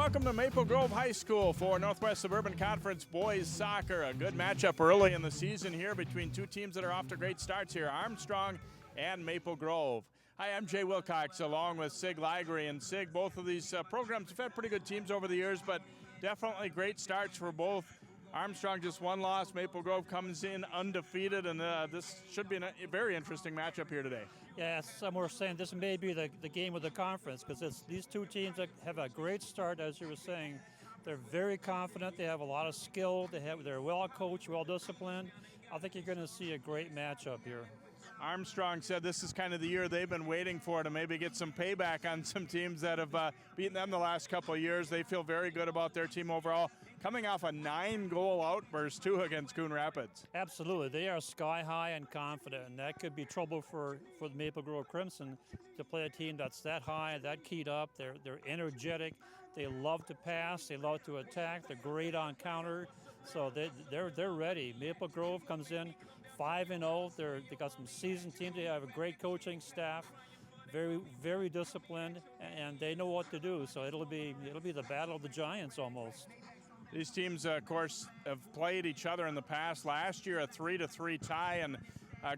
welcome to Maple Grove High School for Northwest Suburban Conference Boys Soccer. A good matchup early in the season here between two teams that are off to great starts here, Armstrong and Maple Grove. Hi, I'm Jay Wilcox along with Sig Ligry. And Sig, both of these programs have had pretty good teams over the years, but definitely great starts for both. Armstrong just one loss. Maple Grove comes in undefeated, and this should be a very interesting matchup here today. Yeah, some were saying this may be the game of the conference because these two teams that have a great start, as you were saying. They're very confident. They have a lot of skill. They're well coached, well disciplined. I think you're going to see a great matchup here. Armstrong said this is kind of the year they've been waiting for to maybe get some payback on some teams that have beaten them the last couple of years. They feel very good about their team overall, coming off a 9-goal outburst, too, against Coon Rapids. Absolutely. They are sky high and confident, and that could be trouble for the Maple Grove Crimson to play a team that's that high, that keyed up. They're energetic. They love to pass. They love to attack. They're great on counter. So they're ready. Maple Grove comes in 5-0. They got some seasoned teams. They have a great coaching staff, very, very disciplined, and they know what to do. So it'll be the battle of the giants almost. These teams, of course, have played each other in the past. Last year, a 3-3 tie, and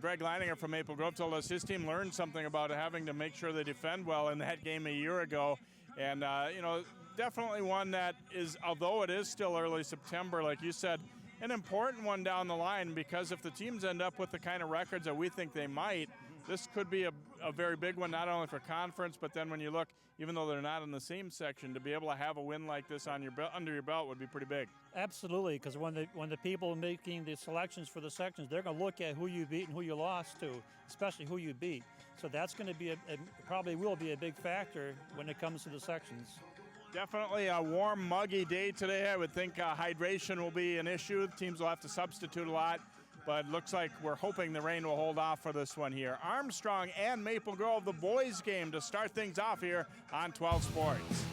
Greg Leininger from Maple Grove told us his team learned something about having to make sure they defend well in that game a year ago. And, definitely one that is, although it is still early September, like you said, an important one down the line, because if the teams end up with the kind of records that we think they might, this could be a very big one, not only for conference, but then when you look, even though they're not in the same section, to be able to have a win like this on under your belt would be pretty big. Absolutely, because when the people making the selections for the sections, they're going to look at who you beat and who you lost to, especially who you beat. So that's going to be probably will be a big factor when it comes to the sections. Definitely a warm, muggy day today. I would think hydration will be an issue. Teams will have to substitute a lot, but looks like we're hoping the rain will hold off for this one here. Armstrong and Maple Grove, the boys' game to start things off here on 12 Sports.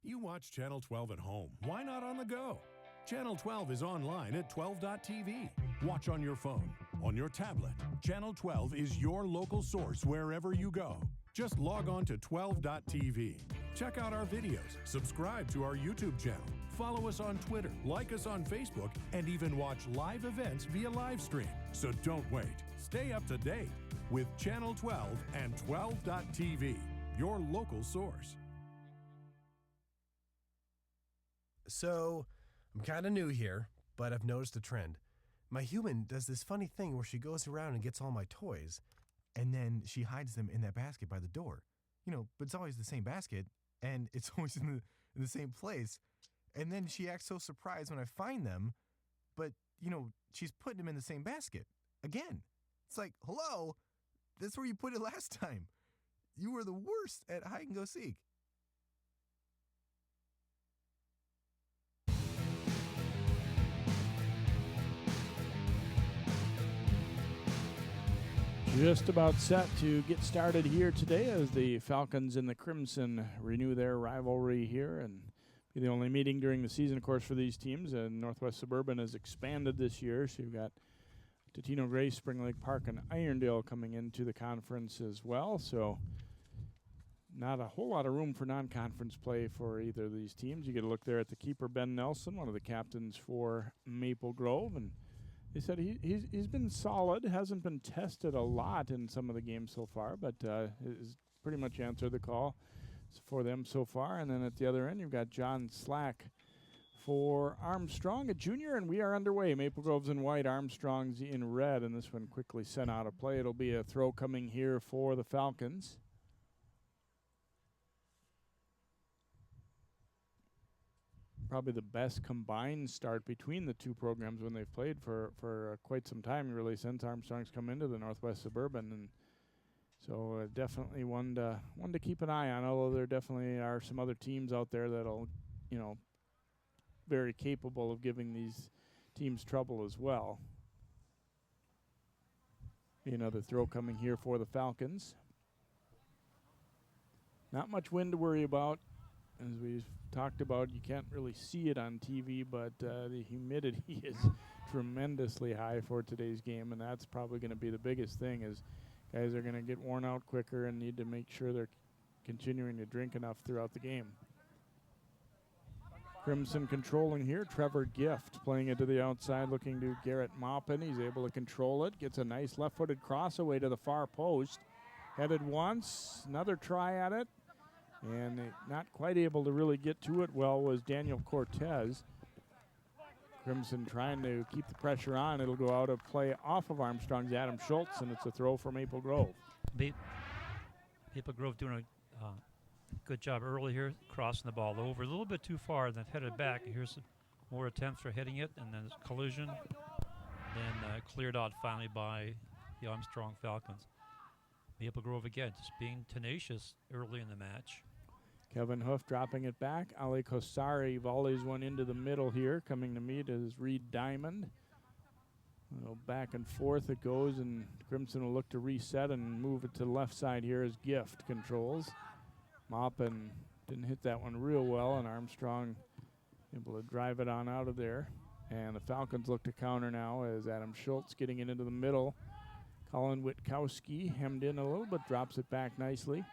You watch Channel 12 at home. Why not on the go? Channel 12 is online at 12.tv. Watch on your phone, on your tablet. Channel 12 is your local source wherever you go. Just log on to 12.tv. Check out our videos, subscribe to our YouTube channel, follow us on Twitter, like us on Facebook, and even watch live events via live stream. So don't wait. Stay up to date with Channel 12 and 12.tv, your local source. So, I'm kind of new here, but I've noticed a trend. My human does this funny thing where she goes around and gets all my toys, and then she hides them in that basket by the door. But it's always the same basket, and it's always in the same place. And then she acts so surprised when I find them, but, she's putting them in the same basket again. It's like, hello, that's where you put it last time. You were the worst at hide and go seek. Just about set to get started here today as the Falcons and the Crimson renew their rivalry here, and be the only meeting during the season, of course, for these teams. And Northwest Suburban has expanded this year, so you've got Totino Gray, Spring Lake Park, and Irondale coming into the conference as well. So not a whole lot of room for non-conference play for either of these teams. You get a look there at the keeper, Ben Nelson, one of the captains for Maple Grove, and they said he's been solid, hasn't been tested a lot in some of the games so far, but has pretty much answered the call for them so far. And then at the other end, you've got John Slack for Armstrong, a junior, and we are underway. Maple Grove's in white, Armstrong's in red, and this one quickly sent out of play. It'll be a throw coming here for the Falcons. Probably the best combined start between the two programs when they've played for quite some time, really, since Armstrong's come into the Northwest Suburban. And so definitely one to keep an eye on, although there definitely are some other teams out there that'll, very capable of giving these teams trouble as well. Another throw coming here for the Falcons. Not much wind to worry about. As we've talked about, you can't really see it on TV, but the humidity is tremendously high for today's game, and that's probably going to be the biggest thing is guys are going to get worn out quicker and need to make sure they're continuing to drink enough throughout the game. Crimson controlling here. Trevor Gift playing it to the outside, looking to Garrett Maupin. He's able to control it. Gets a nice left-footed cross away to the far post. Headed once, another try at it. And not quite able to really get to it well was Daniel Cortez. Crimson trying to keep the pressure on. It'll go out of play off of Armstrong's Adam Schultz, and it's a throw for Maple Grove. Maple Grove doing a good job early here, crossing the ball over a little bit too far, and then headed back. Here's more attempts for hitting it, and then collision, then cleared out finally by the Armstrong Falcons. Maple Grove again, just being tenacious early in the match. Kevin Hoof dropping it back. Ali Kosari volleys one into the middle here. Coming to meet is Reed Diamond. Back and forth it goes, and Crimson will look to reset and move it to the left side here as Gift controls. Maupin didn't hit that one real well, and Armstrong able to drive it on out of there. And the Falcons look to counter now as Adam Schultz getting it into the middle. Colin Witkowski hemmed in a little, but drops it back nicely.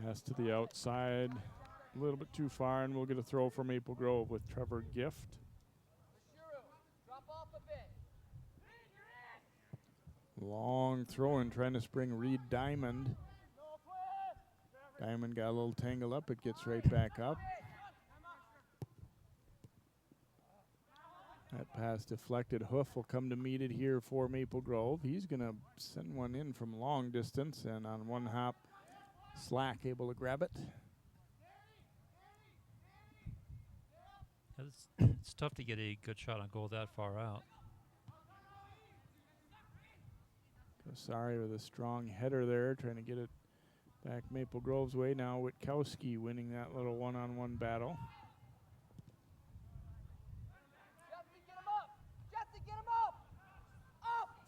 Pass to the outside, a little bit too far, and we'll get a throw for Maple Grove with Trevor Gift. Long throw in, trying to spring Reed Diamond. Diamond got a little tangled up. It gets right back up. That pass deflected. Hoof will come to meet it here for Maple Grove. He's going to send one in from long distance, and on one hop, Slack able to grab it. It's tough to get a good shot on goal that far out. Kosari with a strong header there, trying to get it back Maple Grove's way. Now Witkowski winning that little one-on-one battle.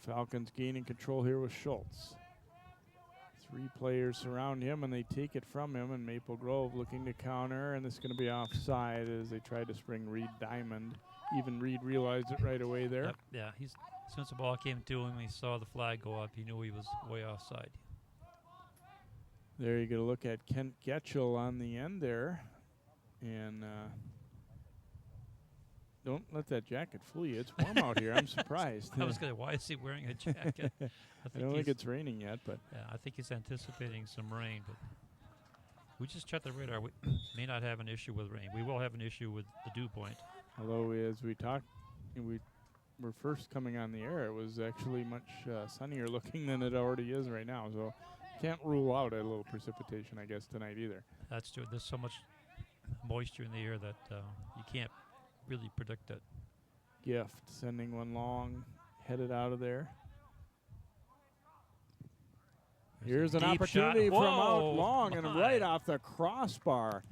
Falcons gaining control here with Schultz. Three players surround him, and they take it from him, and Maple Grove looking to counter, and this is going to be offside as they tried to spring Reed Diamond. Even Reed realized it right away there. Yep, yeah, as soon as the ball came to him, he saw the flag go up. He knew he was way offside. There you get a look at Kent Getchell on the end there. And don't let that jacket fool you. It's warm out here. I'm surprised. I was going to, why is he wearing a jacket? I don't think it's raining yet, but. Yeah, I think he's anticipating some rain, but we just checked the radar. We may not have an issue with rain. We will have an issue with the dew point. Although, as we talked, we were first coming on the air, it was actually much sunnier looking than it already is right now. So can't rule out a little precipitation, I guess, tonight either. That's true. There's so much moisture in the air that you can't really predict it. Gift sending one long, headed out of there. Here's an opportunity from out long and right off the crossbar.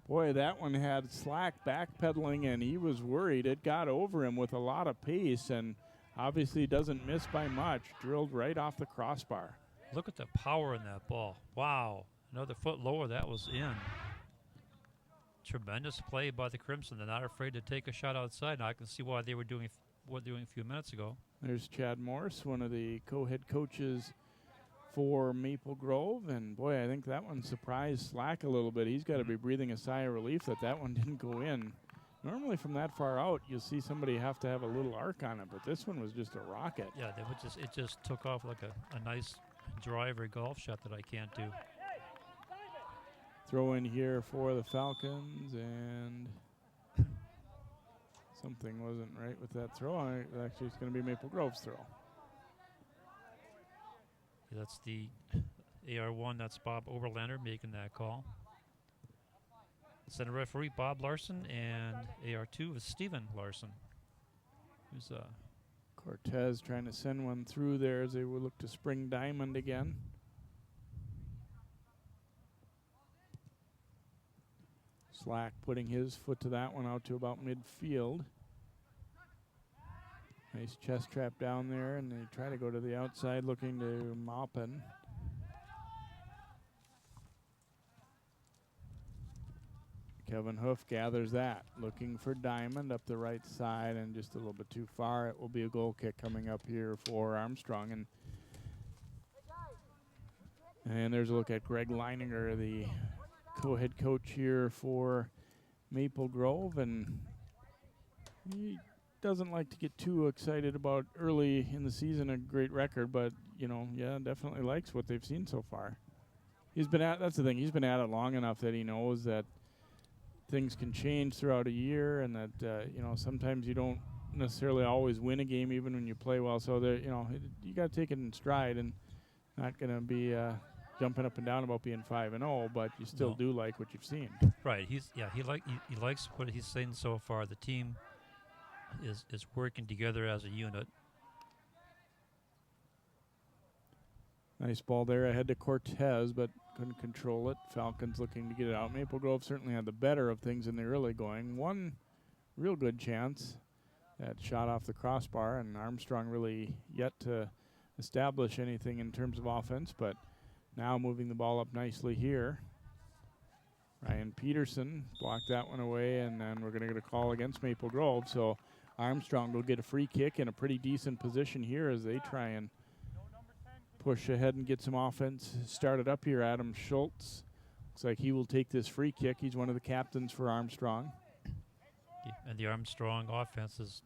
Boy, that one had Slack backpedaling, and he was worried. It got over him with a lot of pace, and obviously doesn't miss by much. Drilled right off the crossbar. Look at the power in that ball. Wow. Another foot lower, that was in. Tremendous play by the Crimson. They're not afraid to take a shot outside. Now I can see why they were doing what they were doing a few minutes ago. There's Chad Morse, one of the co-head coaches for Maple Grove, and boy, I think that one surprised Slack a little bit. He's got to be breathing a sigh of relief that one didn't go in. Normally from that far out, you'll see somebody have to have a little arc on it, but this one was just a rocket. Yeah, it just took off like a nice driver golf shot that I can't do. Throw in here for the Falcons, and something wasn't right with that throw. Actually, it's going to be Maple Grove's throw. Yeah, that's the AR1. That's Bob Oberlander making that call. Center referee Bob Larson, and AR2 is Steven Larson. Who's Cortez trying to send one through there as they will look to spring Diamond again. Slack putting his foot to that one out to about midfield. Nice chest trap down there, and they try to go to the outside looking to Maupin. Kevin Hoof gathers that, looking for Diamond up the right side and just a little bit too far. It will be a goal kick coming up here for Armstrong. And there's a look at Greg Leininger, the co-head coach here for Maple Grove, and he doesn't like to get too excited about early in the season a great record, but definitely likes what they've seen so far. That's the thing, he's been at it long enough that he knows that things can change throughout a year, and that sometimes you don't necessarily always win a game even when you play well. So you got to take it in stride, and not going to be jumping up and down about being 5-0, but you still do like what you've seen. Right. He likes what he's saying so far. The team is working together as a unit. Nice ball there ahead to Cortez, but couldn't control it. Falcons looking to get it out. Maple Grove certainly had the better of things in the early going. One real good chance, that shot off the crossbar, and Armstrong really yet to establish anything in terms of offense, but now moving the ball up nicely here. Ryan Peterson blocked that one away, and then we're going to get a call against Maple Grove. So Armstrong will get a free kick in a pretty decent position here as they try and push ahead and get some offense started up here. Adam Schultz looks like he will take this free kick. He's one of the captains for Armstrong. Yeah, and the Armstrong offense is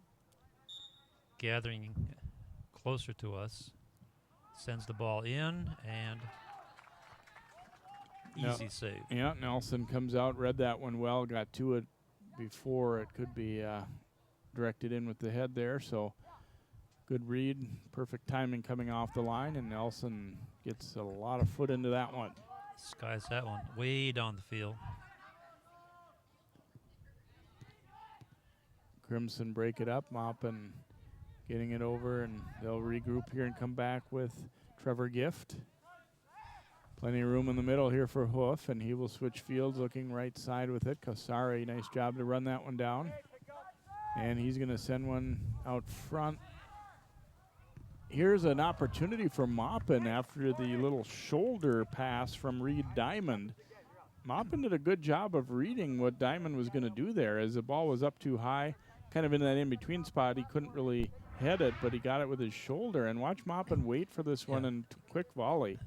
gathering closer to us. Sends the ball in, and easy save. Yeah, Nelson comes out, read that one well, got to it before it could be directed in with the head there. So good read, perfect timing coming off the line, and Nelson gets a lot of foot into that one. Skies that one way down the field. Crimson break it up, Maupin getting it over, and they'll regroup here and come back with Trevor Gift. Plenty of room in the middle here for Hoof, and he will switch fields, looking right side with it. Kasari, nice job to run that one down. And he's going to send one out front. Here's an opportunity for Maupin after the little shoulder pass from Reed Diamond. Maupin did a good job of reading what Diamond was going to do there. As the ball was up too high, kind of in that in-between spot, he couldn't really head it, but he got it with his shoulder. And watch Maupin wait for this one and quick volley.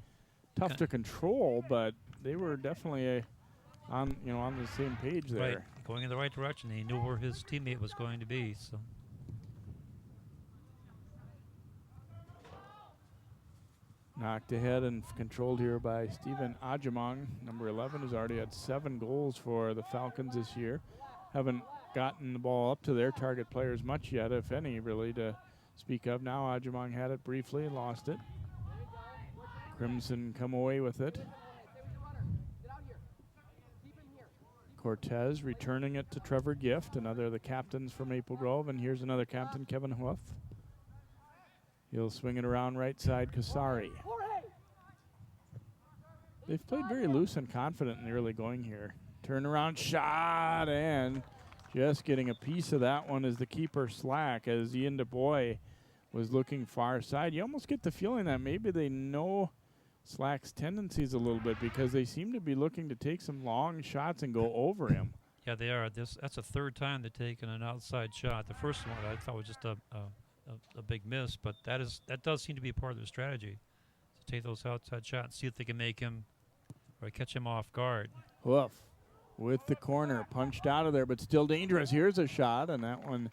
Tough to control, but they were definitely on the same page there. Right, going in the right direction. He knew where his teammate was going to be. So knocked ahead and controlled here by Stephen Ajamong, number 11, who's already had 7 goals for the Falcons this year. Haven't gotten the ball up to their target players much yet, if any, really, to speak of. Now Ajamong had it briefly and lost it. Crimson come away with it. Cortez returning it to Trevor Gift, another of the captains for Maple Grove, and here's another captain, Kevin Hoof. He'll swing it around right side, Kasari. They've played very loose and confident in the early going here. Turnaround shot, and just getting a piece of that one is the keeper, Slack, as Ian DuBois was looking far side. You almost get the feeling that maybe they know Slack's tendencies a little bit, because they seem to be looking to take some long shots and go over him. yeah, they are. That's the third time they've taken an outside shot. The first one I thought was just a big miss, but that does seem to be part of their strategy, to take those outside shots, see if they can make him or catch him off guard. Hoof with the corner, punched out of there, but still dangerous. Here's a shot, and that one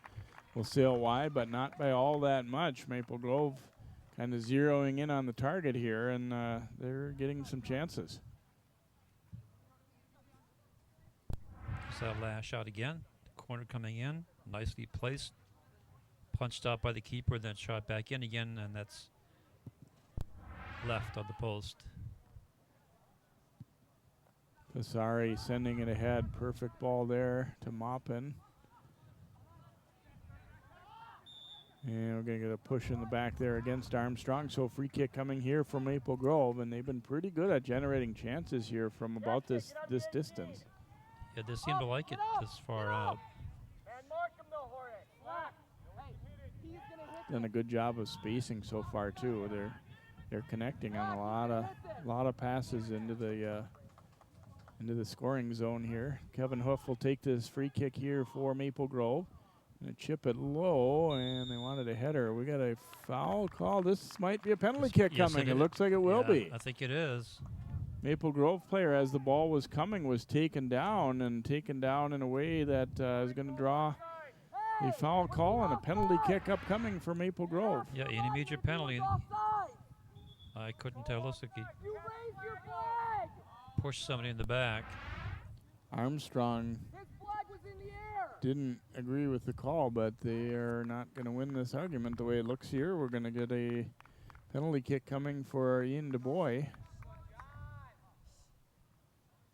will sail wide, but not by all that much. Maple Grove kind of zeroing in on the target here, and they're getting some chances. Just that last shot again. The corner coming in, nicely placed. Punched out by the keeper, then shot back in again, and that's left of the post. Kasari sending it ahead. Perfect ball there to Maupin. And we're going to get a push in the back there against Armstrong. So free kick coming here from Maple Grove, and they've been pretty good at generating chances here from about this distance. Yeah, they seem to like it this far out. Done a good job of spacing so far too. They're connecting on a lot of passes into the into the scoring zone here. Kevin Hoof will take this free kick here for Maple Grove. And chip it low, and they wanted a header. We got a foul call. This might be a penalty kick coming. It looks like it will be. I think it is. Maple Grove player, as the ball was coming, was taken down in a way that is going to draw a foul call and a penalty kick upcoming for Maple Grove. Yeah, any major penalty. I couldn't tell. Looks like he pushed somebody in the back. Armstrong didn't agree with the call, but they are not going to win this argument the way it looks here. We're going to get a penalty kick coming for Ian DuBois.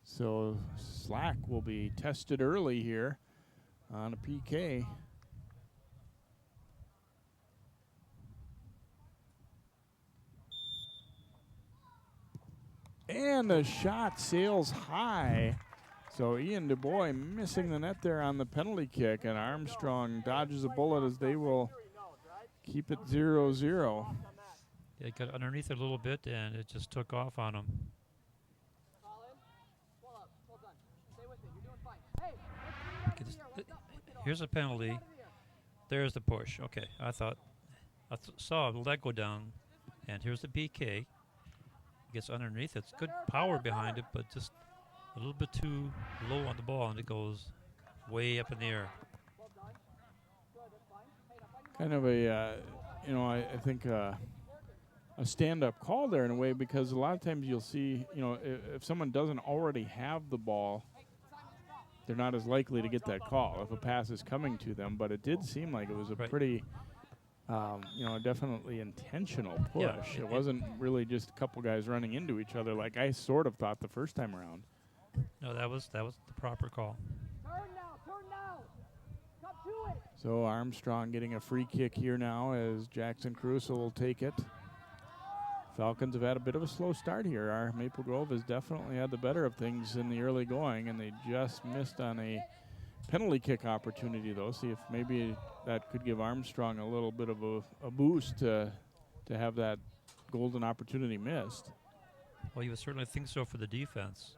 So slack will be tested early here on a PK. And the shot sails high. So Ian DuBois missing the net there on the penalty kick, and Armstrong dodges a bullet as they will keep it 0-0. Yeah, it got underneath it a little bit, and it just took off on him. Here's a penalty. There's the push. Okay, I saw the leg go down, and here's the PK. Gets underneath. It's good power behind it, but just a little bit too low on the ball, and it goes way up in the air. Kind of a, I think a stand-up call there in a way, because a lot of times you'll see, if someone doesn't already have the ball, they're not as likely to get that call if a pass is coming to them. But it did seem like it was a pretty, definitely intentional push. Yeah, it wasn't really just a couple guys running into each other like I sort of thought the first time around. No, that was the proper call. Turn now. Come to it. So Armstrong getting a free kick here now as Jackson Caruso will take it. Falcons have had a bit of a slow start here. Our Maple Grove has definitely had the better of things in the early going, and they just missed on a penalty kick opportunity, though. See if maybe that could give Armstrong a little bit of a boost to have that golden opportunity missed. Well, you would certainly think so for the defense.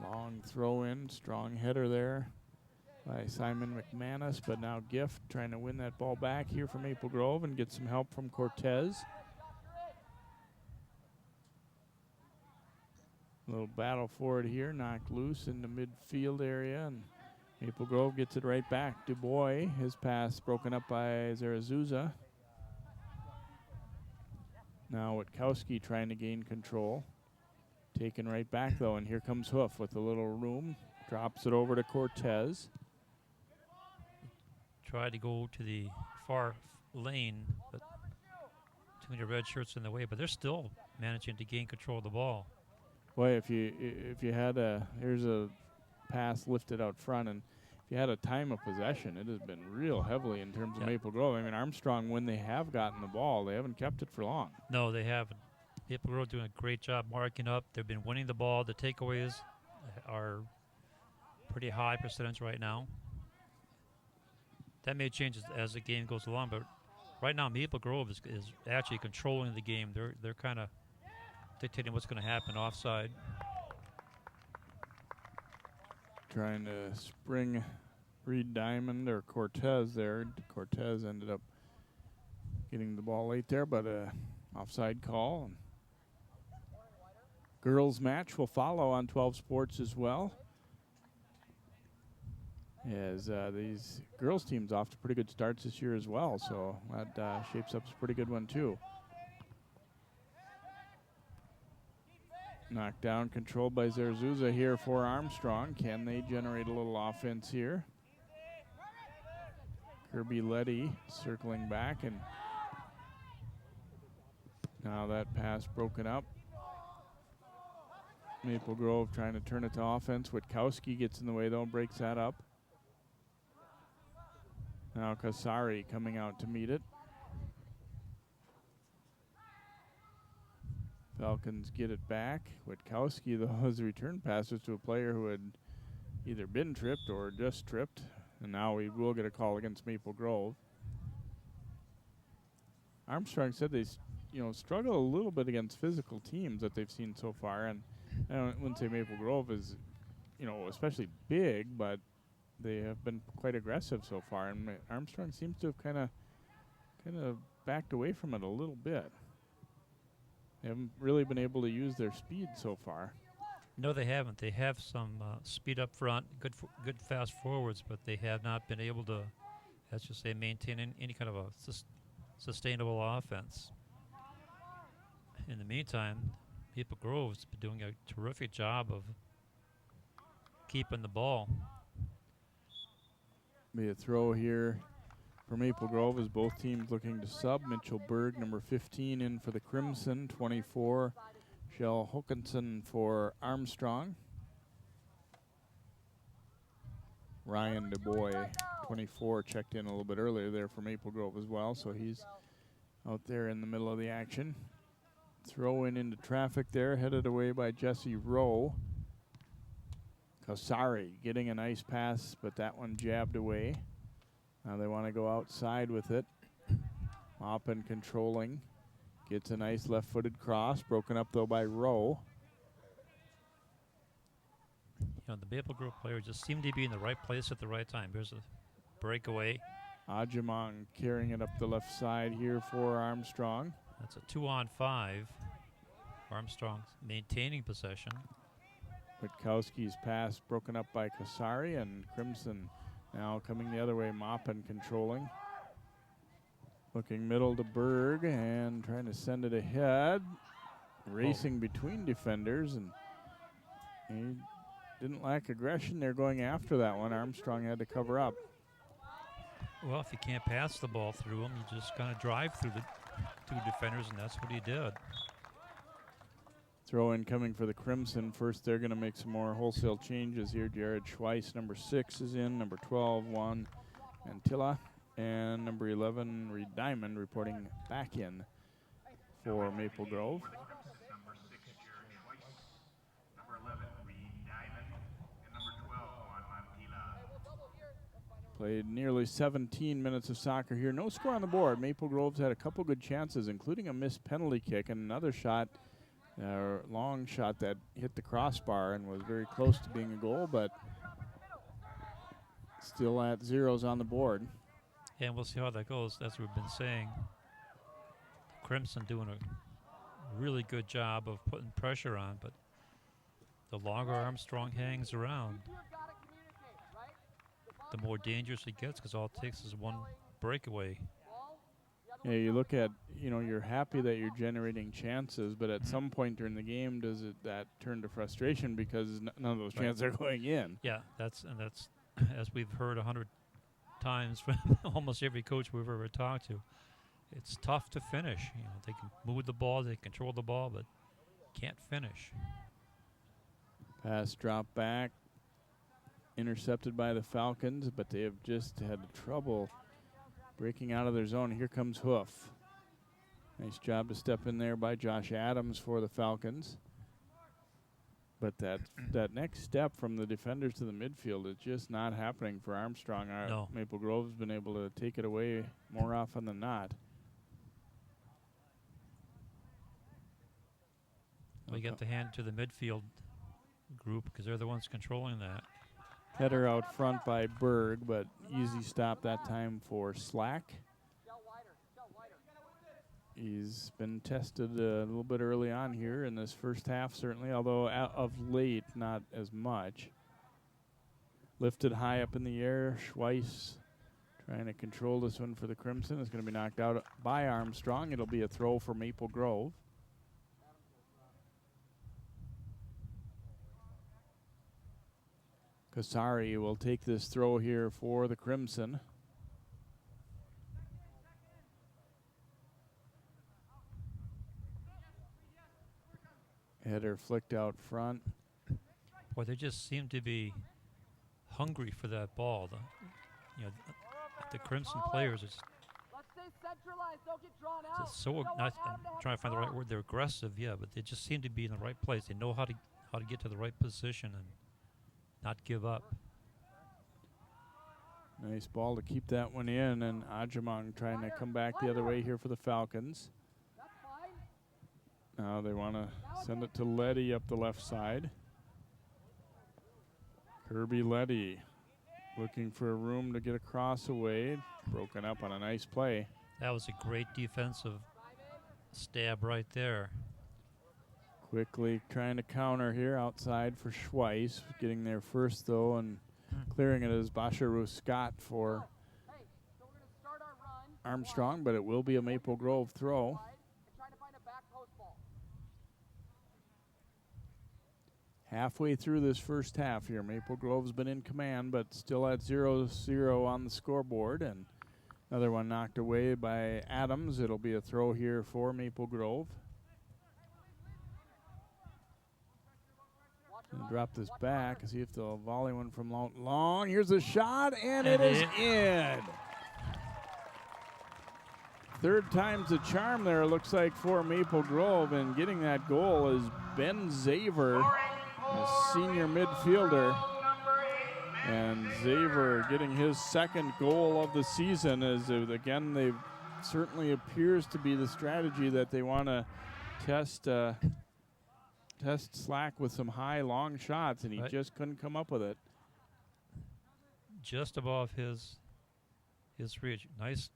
Long throw in, strong header there by Simon McManus, but now Gift trying to win that ball back here from Maple Grove and get some help from Cortez. A little battle for it here, knocked loose in the midfield area, and Maple Grove gets it right back. DuBois, his pass broken up by Zarazuza. Now Witkowski trying to gain control. Taken right back, though, and here comes Hoof with a little room. Drops it over to Cortez. Tried to go to the far lane, but too many red shirts in the way, but they're still managing to gain control of the ball. Boy, if you had here's a pass lifted out front, and if you had a time of possession, it has been real heavily in terms of Maple Grove. I mean, Armstrong, when they have gotten the ball, they haven't kept it for long. No, they haven't. Maple Grove doing a great job marking up. They've been winning the ball. The takeaways are pretty high percentage right now. That may change as the game goes along, but right now Maple Grove is actually controlling the game. They're kind of dictating what's going to happen offside. Trying to spring Reed Diamond or Cortez there. Cortez ended up getting the ball late there, but offside call. And girls match will follow on 12 Sports as well, as these girls teams off to pretty good starts this year as well, so that shapes up as a pretty good one too. Knocked down, controlled by Zarazuza here for Armstrong. Can they generate a little offense here? Kirby Letty circling back, and now that pass broken up. Maple Grove trying to turn it to offense. Witkowski gets in the way, though, breaks that up. Now Kasari coming out to meet it. Falcons get it back. Witkowski, though, has returned passes to a player who had either been tripped or just tripped. And now we will get a call against Maple Grove. Armstrong said they struggle a little bit against physical teams that they've seen so far, and wouldn't say Maple Grove is, especially big, but they have been quite aggressive so far. And Armstrong seems to have kind of backed away from it a little bit. They haven't really been able to use their speed so far. No, they haven't. They have some speed up front, good fast forwards, but they have not been able to, let's just say, maintain any kind of a sustainable offense. In the meantime, Maple Grove's been doing a terrific job of keeping the ball. Be a throw here for Maple Grove as both teams looking to sub. Mitchell Berg, number 15, in for the Crimson. 24, Shell Hokanson for Armstrong. Ryan DuBois, 24, checked in a little bit earlier there for Maple Grove as well, so he's out there in the middle of the action. Throw into traffic there, headed away by Jesse Rowe. Kasari getting a nice pass, but that one jabbed away. Now they want to go outside with it. Maupin controlling. Gets a nice left-footed cross, broken up though by Rowe. The Maple Grove players just seem to be in the right place at the right time. Here's a breakaway. Ajamong carrying it up the left side here for Armstrong. That's a 2-on-5. Armstrong maintaining possession. Witkowski's pass broken up by Kasari, and Crimson now coming the other way. Maupin controlling. Looking middle to Berg and trying to send it ahead. Racing between defenders, and he didn't lack aggression there going after that one. Armstrong had to cover up. Well, if you can't pass the ball through him, you just kind of drive through the two defenders, and that's what he did. Throw in coming for the Crimson. First, they're going to make some more wholesale changes here. Jared Schweiss, number 6, is in. Number 12, Juan Antilla. And number 11, Reed Diamond, reporting back in for Maple Grove. Number 6, Jared Schweiss. Number 11, Reed Diamond. And number 12, Juan Antilla. Played nearly 17 minutes of soccer here. No score on the board. Maple Grove's had a couple good chances, including a missed penalty kick and another shot. Long shot that hit the crossbar and was very close to being a goal, but still at zeros on the board. And we'll see how that goes. As we've been saying, Crimson doing a really good job of putting pressure on, but the longer Armstrong hangs around, the more dangerous he gets, because all it takes is one breakaway. Yeah, you look at, you're happy that you're generating chances, but at some point during the game, does that turn to frustration because none of those chances are going in? Yeah, that's as we've heard 100 times from almost every coach we've ever talked to. It's tough to finish. They can move the ball, they control the ball, but can't finish. Pass drop back, intercepted by the Falcons, but they have just had trouble breaking out of their zone. Here comes Hoof. Nice job to step in there by Josh Adams for the Falcons. But that next step from the defenders to the midfield is just not happening for Armstrong. No. Maple Grove's been able to take it away more often than not. We get the hand to the midfield group because they're the ones controlling that. Header out front by Berg, but easy stop that time for Slack. He's been tested a little bit early on here in this first half, certainly, although of late, not as much. Lifted high up in the air. Schweiss trying to control this one for the Crimson. It's going to be knocked out by Armstrong. It'll be a throw for Maple Grove. Kasari will take this throw here for the Crimson. Header flicked out front. Boy, they just seem to be hungry for that ball. The Crimson players Let's stay centralized. Don't get drawn out. just so not. I'm trying to find the right word. They're aggressive, yeah, but they just seem to be in the right place. They know how to get to the right position and not give up. Nice ball to keep that one in, and Ajamong trying to come back the other way here for the Falcons. Now they want to send it to Letty up the left side. Kirby Letty looking for a room to get across away. Broken up on a nice play. That was a great defensive stab right there. Quickly trying to counter here outside for Schweiss. Getting there first, though, and clearing it is Basharu Scott for Armstrong, but it will be a Maple Grove throw. Halfway through this first half here, Maple Grove's been in command, but still at 0-0 on the scoreboard. And another one knocked away by Adams. It'll be a throw here for Maple Grove. And drop this back and see if they'll volley one from long. Here's a shot, and it is in. Third time's the charm there, looks like, for Maple Grove. And getting that goal is Ben Zaver, a senior midfielder. And Zaver getting his second goal of the season as, again, they certainly appears to be the strategy that they want to test Slack with some high, long shots, and he just couldn't come up with it. Just above his reach. Nice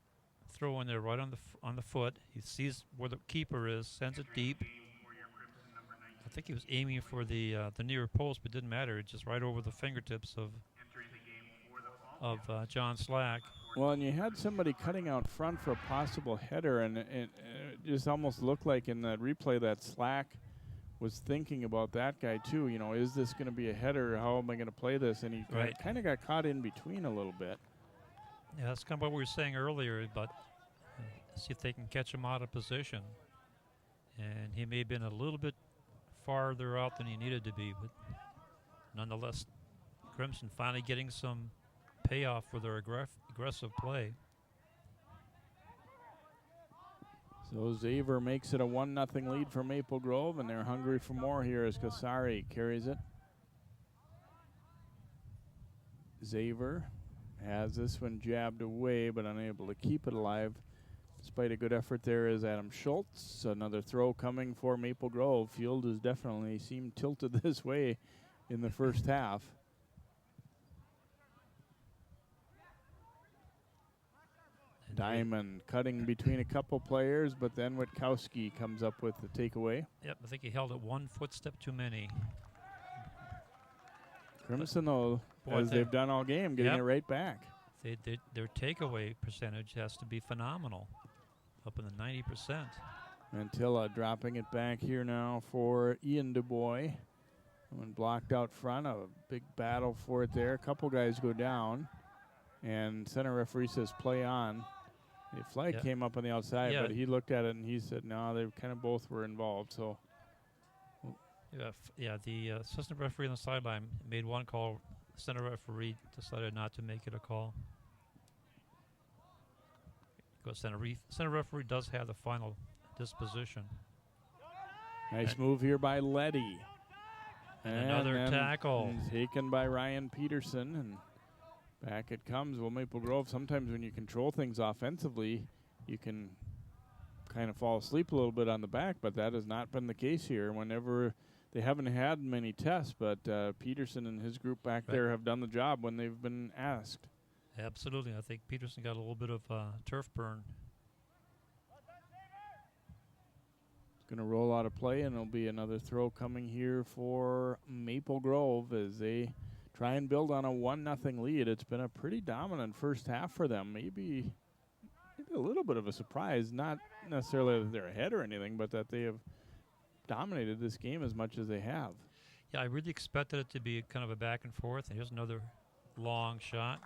throw in there right on the foot. He sees where the keeper is, sends it deep. I think he was aiming for the near post, but it didn't matter. It's just right over the fingertips of John Slack. Well, and you had somebody cutting out front for a possible header, and it just almost looked like in that replay that Slack was thinking about that guy too. You know, is this going to be a header? How am I going to play this? And he kind of got caught in between a little bit. Yeah, that's kind of what we were saying earlier, but see if they can catch him out of position. And he may have been a little bit farther out than he needed to be, but nonetheless, Crimson finally getting some payoff for their aggressive play. So Zaver makes it a 1-0 lead for Maple Grove, and they're hungry for more here as Kasari carries it. Zaver has this one jabbed away, but unable to keep it alive. Despite a good effort there is Adam Schultz. Another throw coming for Maple Grove. Field has definitely seemed tilted this way in the first half. Diamond cutting between a couple players, but then Witkowski comes up with the takeaway. Yep, I think he held it one footstep too many. Crimson, though, as they've done all game, getting it right back. Their takeaway percentage has to be phenomenal, up in the 90%. Mantilla dropping it back here now for Ian DuBois. When blocked out front, a big battle for it there. A couple guys go down, and center referee says play on. The flag came up on the outside, but he looked at it and he said, no, they kind of both were involved. So, the assistant referee on the sideline made one call. Center referee decided not to make it a call. Because center referee does have the final disposition. Nice move here by Letty. And another tackle. Taken by Ryan Peterson, and back it comes. Well, Maple Grove, sometimes when you control things offensively, you can kind of fall asleep a little bit on the back, but that has not been the case here. Whenever they haven't had many tests, but Peterson and his group back there have done the job when they've been asked. Absolutely. I think Peterson got a little bit of turf burn. It's going to roll out of play, and there'll be another throw coming here for Maple Grove as they try and build on a 1-0 lead. It's been a pretty dominant first half for them. Maybe a little bit of a surprise, not necessarily that they're ahead or anything, but that they have dominated this game as much as they have. Yeah, I really expected it to be kind of a back and forth. And here's another long shot.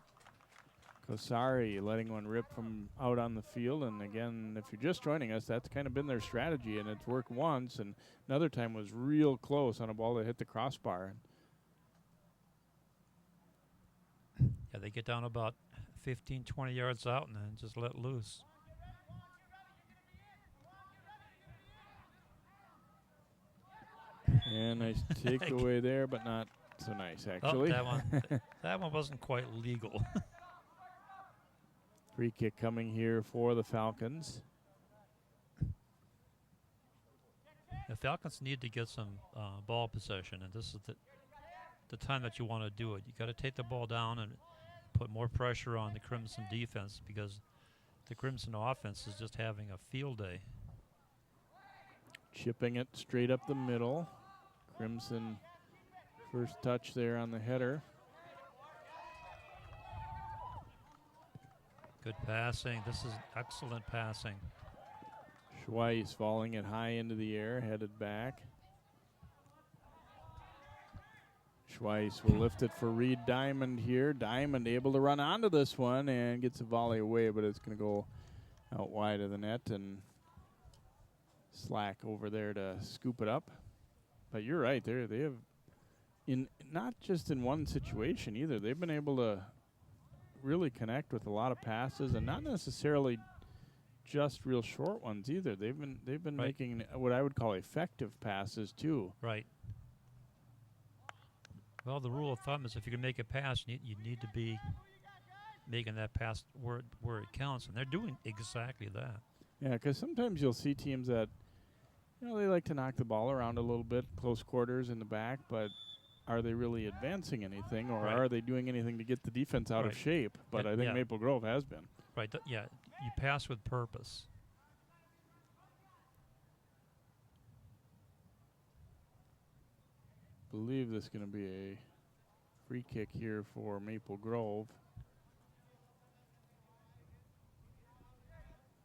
Kosari letting one rip from out on the field. And again, if you're just joining us, that's kind of been their strategy, and it's worked once, and another time was real close on a ball that hit the crossbar. Yeah, they get down about 15, 20 yards out and then just let loose. And nice takeaway there, but not so nice, actually. Oh, that one wasn't quite legal. Free kick coming here for the Falcons. The Falcons need to get some ball possession, and this is the time that you want to do it. You got to take the ball down and put more pressure on the Crimson defense, because the Crimson offense is just having a field day. Chipping it straight up the middle. Crimson first touch there on the header. Good passing. This is excellent passing. Schweiss falling it high into the air, headed back. Schweiss will lift it for Reed Diamond here. Diamond able to run onto this one and gets a volley away, but it's going to go out wide of the net, and Slack over there to scoop it up. But you're right, they have, in not just in one situation either, they've been able to really connect with a lot of passes, and not necessarily just real short ones either. They've been Right. making what I would call effective passes too. Right. Well, the rule of thumb is if you can make a pass, you need to be making that pass where it counts, and they're doing exactly that. Yeah, because sometimes you'll see teams that, they like to knock the ball around a little bit, close quarters in the back, but are they really advancing anything, or Right. are they doing anything to get the defense out of Right. shape? But I think Yeah. Maple Grove has been. Right. Yeah. You pass with purpose. Believe this is going to be a free kick here for Maple Grove.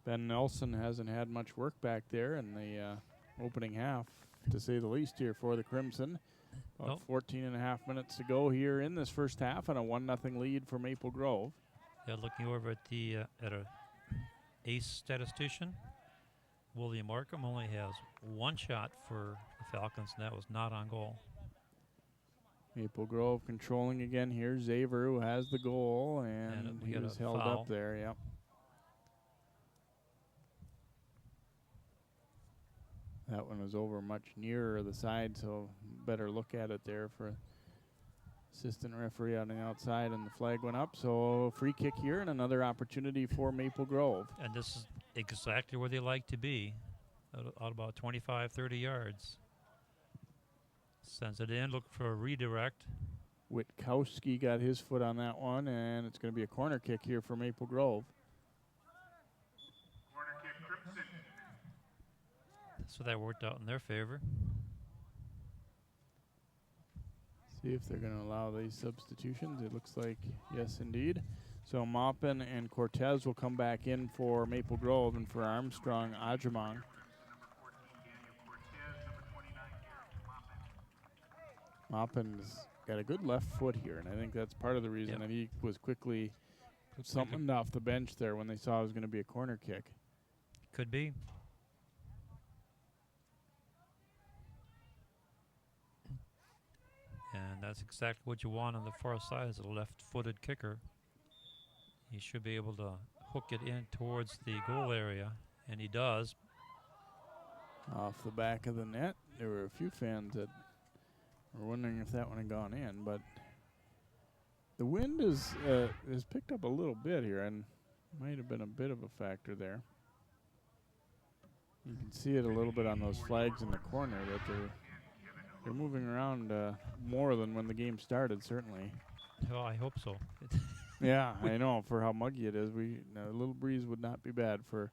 Ben Nelson hasn't had much work back there in the opening half, to say the least, here for the Crimson. About Nope. 14 and a half minutes to go here in this first half, and a 1-0 lead for Maple Grove. Yeah, looking over at the at a ace statistician, William Markham only has one shot for the Falcons, and that was not on goal. Maple Grove controlling again here. Xaver, who has the goal, and we he got was a held foul. up there. Yep. That one was over much nearer the side, so better look at it there for assistant referee on the outside, and the flag went up. So free kick here and another opportunity for Maple Grove. And this is exactly where they like to be, out about 25, 30 yards. Sends it in, look for a redirect. Witkowski got his foot on that one, and it's going to be a corner kick here for Maple Grove. Corner kick, Crimson. So that worked out in their favor. See if they're going to allow these substitutions. It looks like yes, indeed. So Maupin and Cortez will come back in for Maple Grove, and for Armstrong, Ajamong. Number 14, Daniel Cortez. Number 29, Garrett Moppin. Maupin's got a good left foot here, and I think that's part of the reason Yep. that he was quickly summoned off the bench there when they saw it was going to be a corner kick. Could be. And that's exactly what you want on the far side, is a left-footed kicker. He should be able to hook it in towards the goal area, and he does. Off the back of the net. There were a few fans that were wondering if that one had gone in, but the wind has picked up a little bit here, and might have been a bit of a factor there. You can see it a little bit on those flags in the corner that they're moving around more than when the game started, certainly. Well, I hope so. Yeah, I know. For how muggy it is, a little breeze would not be bad for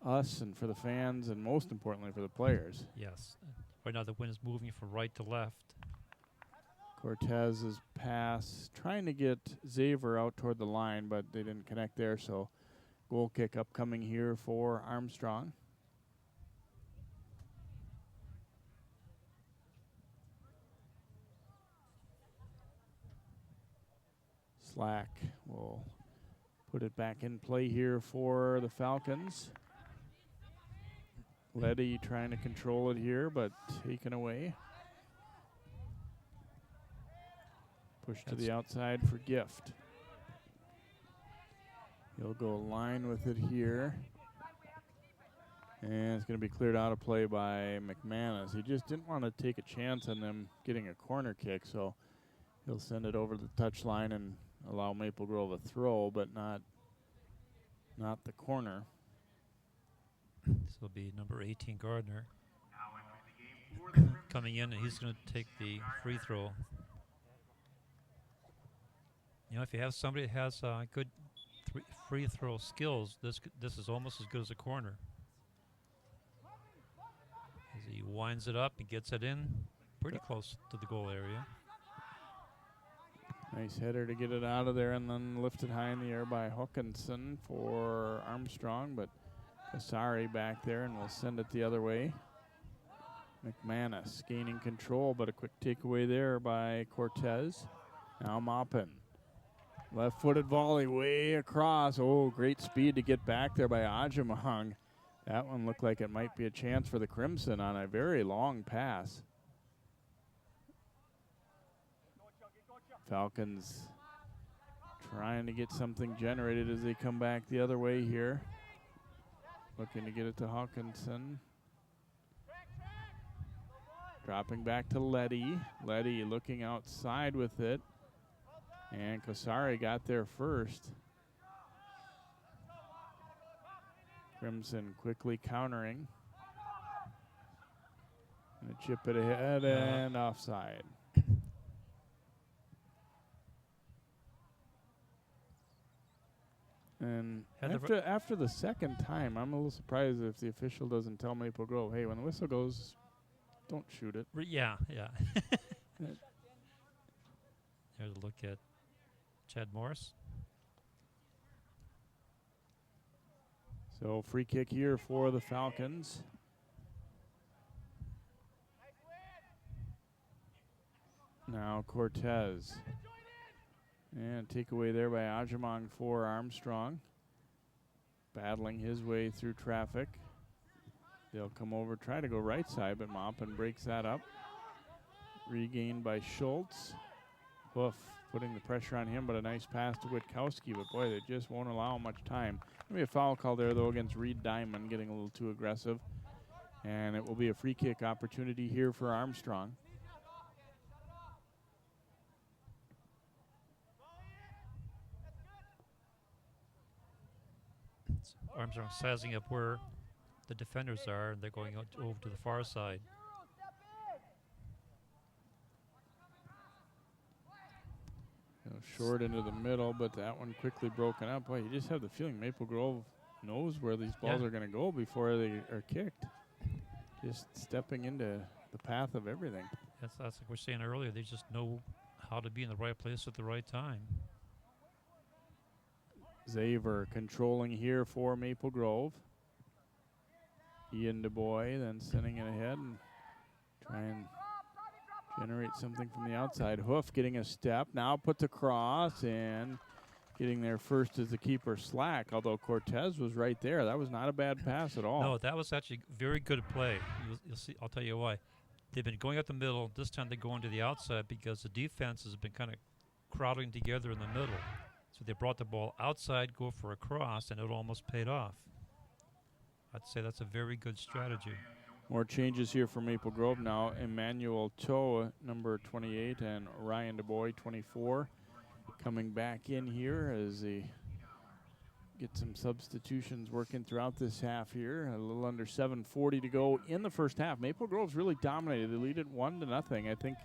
us and for the fans, and most importantly for the players. Yes. Right now the wind is moving from right to left. Cortez's pass, trying to get Xaver out toward the line, but they didn't connect there, so goal kick upcoming here for Armstrong. Slack will put it back in play here for the Falcons. Letty trying to control it here, but taken away. Push to the outside for Gift. He'll go line with it here. And it's going to be cleared out of play by McManus. He just didn't want to take a chance on them getting a corner kick, so he'll send it over the touchline and allow Maple Grove a throw, but not the corner. This will be number 18, Gardner. Now entering coming in, and he's going to take the free throw. You know, if you have somebody that has good free throw skills, this is almost as good as a corner. As he winds it up, he gets it in pretty close to the goal area. Nice header to get it out of there and then lifted high in the air by Hawkinson for Armstrong, but Kasari back there and will send it the other way. McManus gaining control, but a quick takeaway there by Cortez. Now Maupin. Left-footed volley way across. Oh, great speed to get back there by Ajamong. That one looked like it might be a chance for the Crimson on a very long pass. Falcons trying to get something generated as they come back the other way here. Looking to get it to Hawkinson. Dropping back to Letty. Letty looking outside with it. And Kasari got there first. Crimson quickly countering. And a chip it ahead and offside. And after the second time, I'm a little surprised if the official doesn't tell Maple Grove, hey, when the whistle goes, don't shoot it. Yeah. There's a look at Chad Morris. So free kick here for the Falcons. Now Cortez. And takeaway there by Ajamong for Armstrong. Battling his way through traffic. They'll come over, try to go right side, but Maupin breaks that up. Regained by Schultz. Hoof putting the pressure on him, but a nice pass to Witkowski. But boy, they just won't allow much time. Maybe a foul call there, though, against Reed Diamond, getting a little too aggressive. And it will be a free kick opportunity here for Armstrong. Armstrong sizing up where the defenders are, and they're going out over to the far side. Short into the middle, but that one quickly broken up. Boy, you just have the feeling Maple Grove knows where these balls are going to go before they are kicked. Just stepping into the path of everything. That's like we were saying earlier. They just know how to be in the right place at the right time. Zaver controlling here for Maple Grove. Ian DuBois then sending it ahead and try and generate something from the outside. Hoof getting a step. Now puts a cross and getting there first as the keeper Slack, although Cortez was right there. That was not a bad pass at all. No, that was actually very good play. You'll see. I'll tell you why. They've been going up the middle. This time they're going to the outside because the defense has been kind of crowding together in the middle. So they brought the ball outside, go for a cross, and it almost paid off. I'd say that's a very good strategy. More changes here for Maple Grove now. Emmanuel Toe, number 28, and Ryan DuBois, 24, coming back in here as they get some substitutions working throughout this half here. A little under 7:40 to go in the first half. Maple Grove's really dominated. They lead it 1-0. I think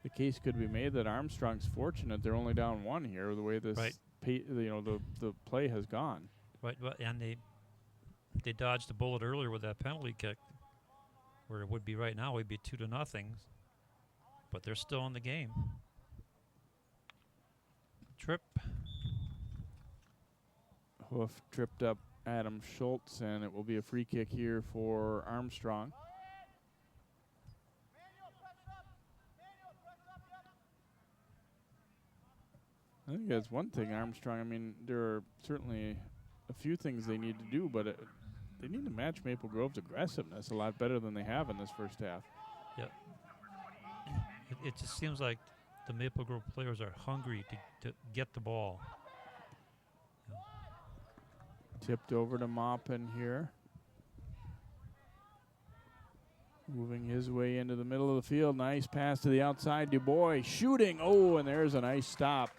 the case could be made that Armstrong's fortunate they're only down one here, the way this, the play has gone. Right, well, and they dodged the bullet earlier with that penalty kick, where it would be right now, it would be 2-0, but they're still in the game. Trip. Hoof tripped up Adam Schultz, and it will be a free kick here for Armstrong. I think that's one thing, Armstrong. I mean, there are certainly a few things they need to do, but they need to match Maple Grove's aggressiveness a lot better than they have in this first half. Yeah. It just seems like the Maple Grove players are hungry to get the ball. Yeah. Tipped over to Maupin here. Moving his way into the middle of the field. Nice pass to the outside. DuBois shooting. Oh, and there's a nice stop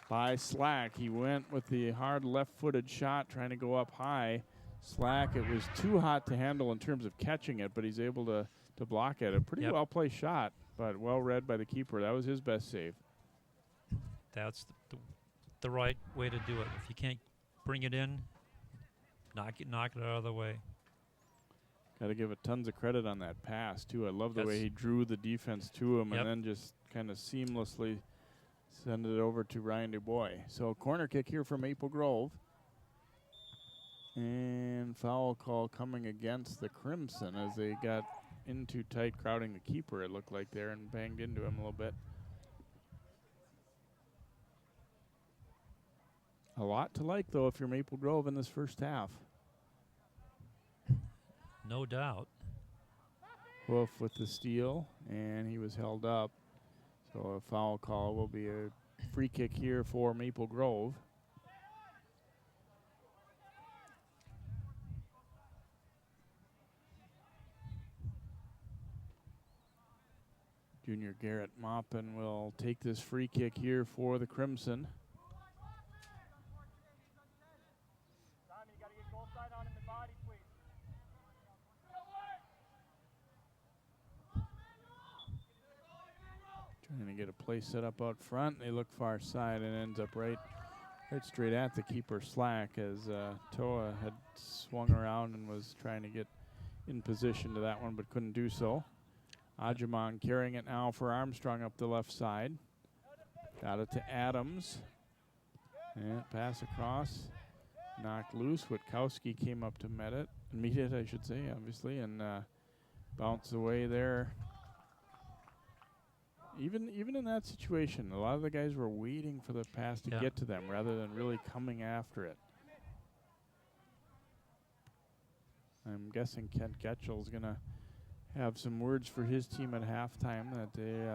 by Slack. He went with the hard left-footed shot, trying to go up high. slack. It was too hot to handle in terms of catching it, but he's able to block it. A pretty Yep. well-placed shot, but well read by the keeper. That was his best save. That's the right way to do it. If you can't bring it in, knock it out of the way. Got to give it tons of credit on that pass, too. I love the way That's- he drew the defense to him Yep. and then just kind of seamlessly send it over to Ryan Dubois. So corner kick here for Maple Grove. And foul call coming against the Crimson as they got in too tight, crowding the keeper, it looked like there, and banged into him a little bit. A lot to like, though, if you're Maple Grove in this first half. No doubt. Wolf with the steal, and he was held up. So a foul call will be a free kick here for Maple Grove. Junior Garrett Maupin will take this free kick here for the Crimson. Simon, you gotta get goal side on him in body, please. Trying to get a play set up out front. They look far side and ends up right straight at the keeper Slack as Toa had swung around and was trying to get in position to that one but couldn't do so. Ajamon carrying it now for Armstrong up the left side. Got it to Adams. And pass across. Knocked loose. Witkowski came up to meet it, I should say, obviously, and bounced away there. Even in that situation, a lot of the guys were waiting for the pass to get to them rather than really coming after it. I'm guessing Kent Getchell's going to have some words for his team at halftime that they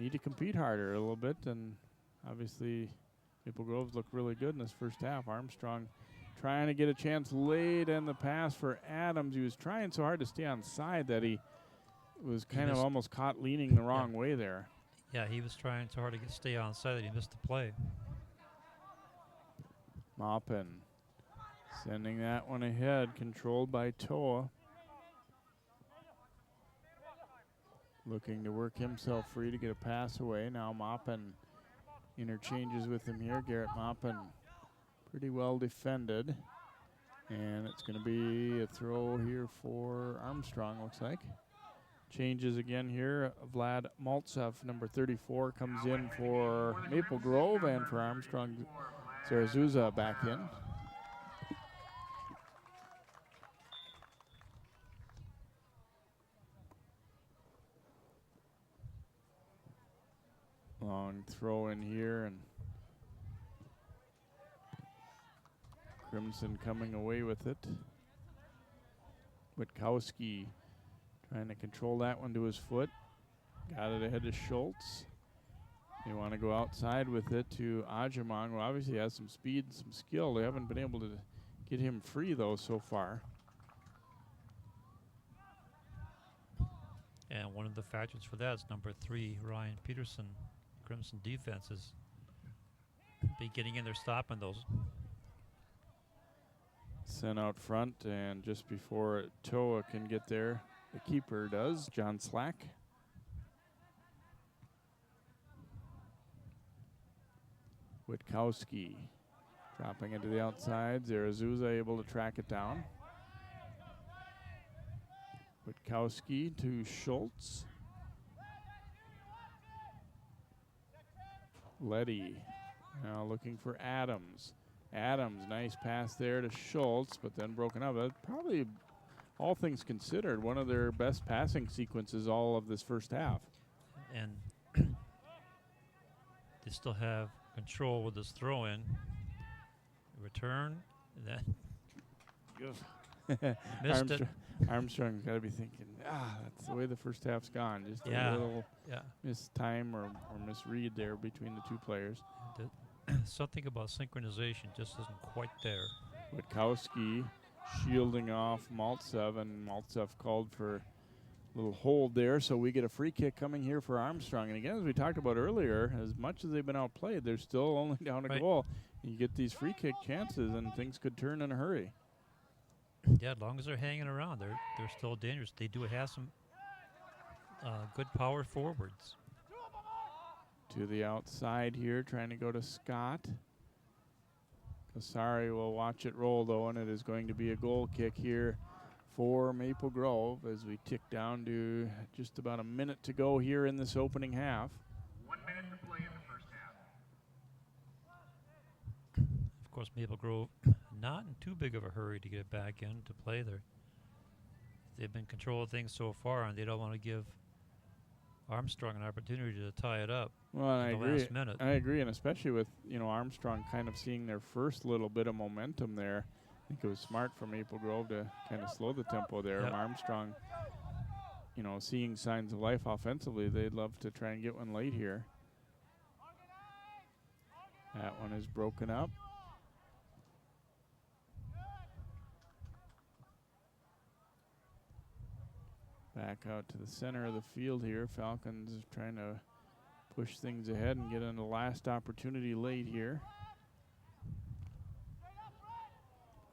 need to compete harder a little bit, and obviously Maple Groves looked really good in this first half. Armstrong trying to get a chance late, and the pass for Adams. He was trying so hard to stay on side that he was kind of almost caught leaning the wrong way there. Yeah, he was trying so hard to stay on side that he missed the play. Maupin sending that one ahead, controlled by Toa. Looking to work himself free to get a pass away. Now Maupin interchanges with him here. Garrett Maupin pretty well defended. And it's going to be a throw here for Armstrong, looks like. Changes again here. Vlad Maltsev, number 34, comes in for Maple Grove, and for Armstrong, Zarazuza back in. Long throw in here, and Crimson coming away with it. Witkowski trying to control that one to his foot. Got it ahead to Schultz. They want to go outside with it to Ajamon, who obviously has some speed and some skill. They haven't been able to get him free, though, so far. And one of the factors for that is number 3, Ryan Peterson. Crimson defenses be getting in there, stopping those. Sent out front, and just before Toa can get there, the keeper does, John Slack. Witkowski dropping it to the outside. Zarazuza able to track it down. Witkowski to Schultz. Letty now looking for Adams. Adams, nice pass there to Schultz, but then broken up. That's probably, all things considered, one of their best passing sequences all of this first half. And they still have control with this throw-in. Return, and then missed it. Armstrong's got to be thinking, that's the way the first hal's gone. Just a little missed time or misread there between the two players. Something about synchronization just isn't quite there. Witkowski shielding off Maltsev, and Maltsev called for a little hold there, so we get a free kick coming here for Armstrong. And again, as we talked about earlier, as much as they've been outplayed, they're still only down a goal. And you get these free kick chances, and things could turn in a hurry. Yeah, as long as they're hanging around, they're still dangerous. They do have some good power forwards. To the outside here, trying to go to Scott. Kasari will watch it roll, though, and it is going to be a goal kick here for Maple Grove as we tick down to just about a minute to go here in this opening half. 1 minute to play in the first half. Of course, Maple Grove not in too big of a hurry to get back in to play there. They've been controlling things so far, and they don't want to give Armstrong an opportunity to tie it up. Well, I in the agree. last minute. I agree, and especially with Armstrong kind of seeing their first little bit of momentum there. I think it was smart for Maple Grove to kind of slow the tempo there. Yep. Armstrong, seeing signs of life offensively, they'd love to try and get one late here. That one is broken up. Back out to the center of the field here. Falcons is trying to push things ahead and get in the last opportunity late here.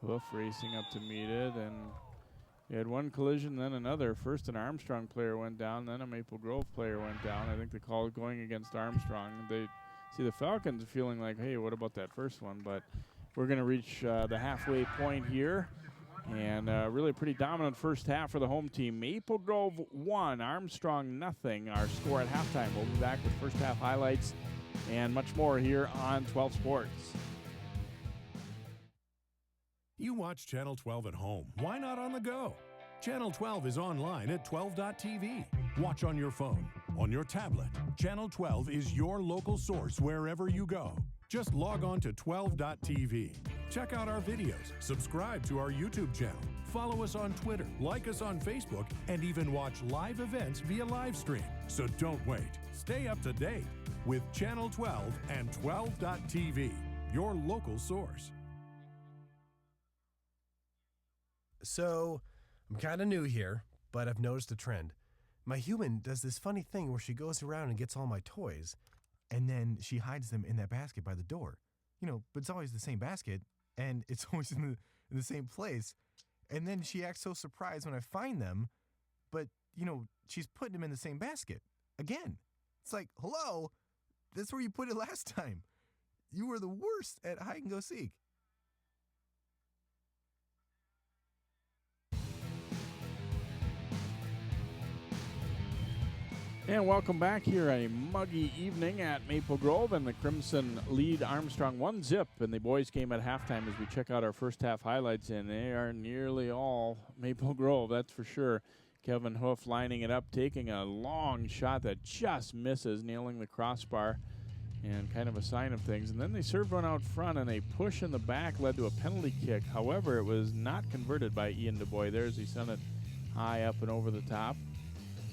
Hoof racing up to meet it, and we had one collision, then another. First an Armstrong player went down, then a Maple Grove player went down. I think the call is going against Armstrong. They see the Falcons feeling like, hey, what about that first one? But we're going to reach the halfway point here. And really pretty dominant first half for the home team. Maple Grove 1, Armstrong nothing. Our score at halftime. We'll be back with first half highlights and much more here on 12 Sports. You watch Channel 12 at home. Why not on the go? Channel 12 is online at 12.tv. Watch on your phone, on your tablet. Channel 12 is your local source wherever you go. Just log on to 12.tv. Check out our videos, subscribe to our YouTube channel, follow us on Twitter, like us on Facebook, and even watch live events via live stream. So don't wait. Stay up to date with Channel 12 and 12.tv, your local source. So, I'm kind of new here, but I've noticed a trend. My human does this funny thing where she goes around and gets all my toys, and then she hides them in that basket by the door. But it's always the same basket, and it's always in the same place. And then she acts so surprised when I find them, but, she's putting them in the same basket. Again. It's like, hello, that's where you put it last time. You were the worst at hide and go seek. And welcome back here, a muggy evening at Maple Grove, and the Crimson lead Armstrong 1-0 in the boys game at halftime as we check out our first half highlights, and they are nearly all Maple Grove, that's for sure. Kevin Hoof lining it up, taking a long shot that just misses, nailing the crossbar, and kind of a sign of things. And then they served one out front, and a push in the back led to a penalty kick. However, it was not converted by Ian DuBois there as he sent it high up and over the top.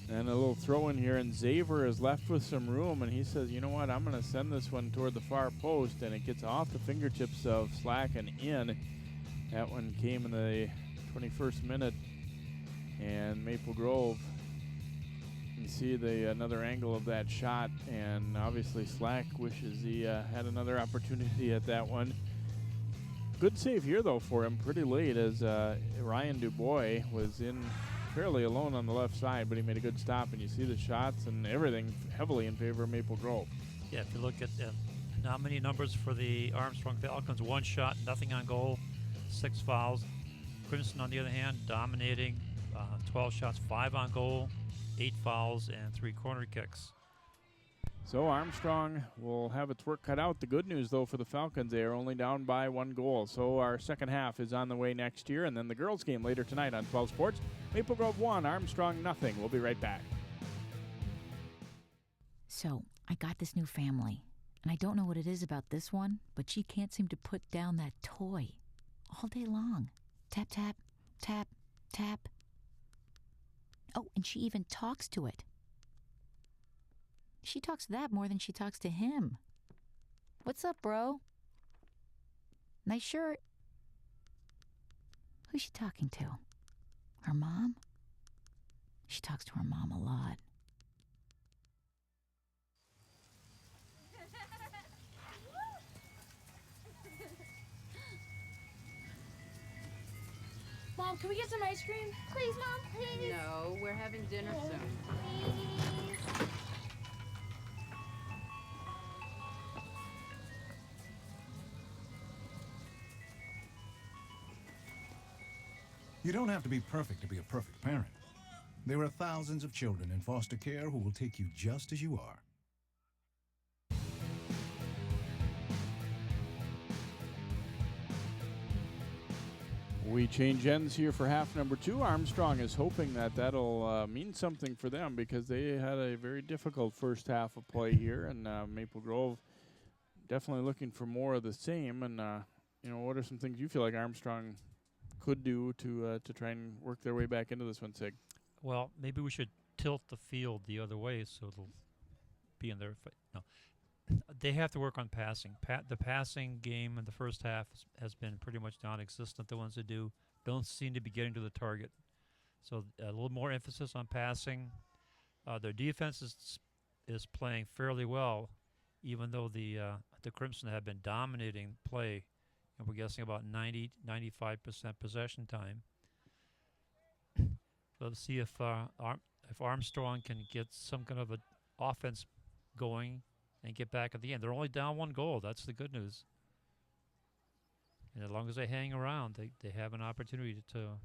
And a little throw in here, and Xavier is left with some room, and he says, you know what, I'm going to send this one toward the far post, and it gets off the fingertips of Slack and in. That one came in the 21st minute, and Maple Grove, you see another angle of that shot, and obviously Slack wishes he had another opportunity at that one. Good save here, though, for him pretty late as Ryan DuBois was in fairly alone on the left side, but he made a good stop, and you see the shots and everything heavily in favor of Maple Grove. Yeah, if you look at not many numbers for the Armstrong Falcons, 1 shot, nothing on goal, 6 fouls. Crimson, on the other hand, dominating, 12 shots, 5 on goal, 8 fouls, and 3 corner kicks. So Armstrong will have its work cut out. The good news, though, for the Falcons, they are only down by 1 goal. So our second half is on the way next year, and then the girls' game later tonight on 12 Sports. Maple Grove 1, Armstrong nothing. We'll be right back. So I got this new family, and I don't know what it is about this one, but she can't seem to put down that toy all day long. Tap, tap, tap, tap. Oh, and she even talks to it. She talks to that more than she talks to him. What's up, bro? Nice shirt. Who's she talking to? Her mom? She talks to her mom a lot. Mom, ice cream? Please, Mom, please. No, we're having dinner soon. Please. You don't have to be perfect to be a perfect parent. There are thousands of children in foster care who will take you just as you are. We change ends here for half number 2. Armstrong is hoping that that'll mean something for them because they had a very difficult first half of play here, and Maple Grove definitely looking for more of the same. And what are some things you feel like Armstrong could do to try and work their way back into this one, Sig? Well, maybe we should tilt the field the other way so it'll be in their no. They have to work on passing. The passing game in the first half has been pretty much non-existent. The ones that don't seem to be getting to the target. So a little more emphasis on passing. Their defense is playing fairly well, even though the Crimson have been dominating play, and we're guessing about 95% possession time. So let's see if Armstrong can get some kind of an offense going and get back at the end. They're only down 1 goal. That's the good news. And as long as they hang around, they have an opportunity to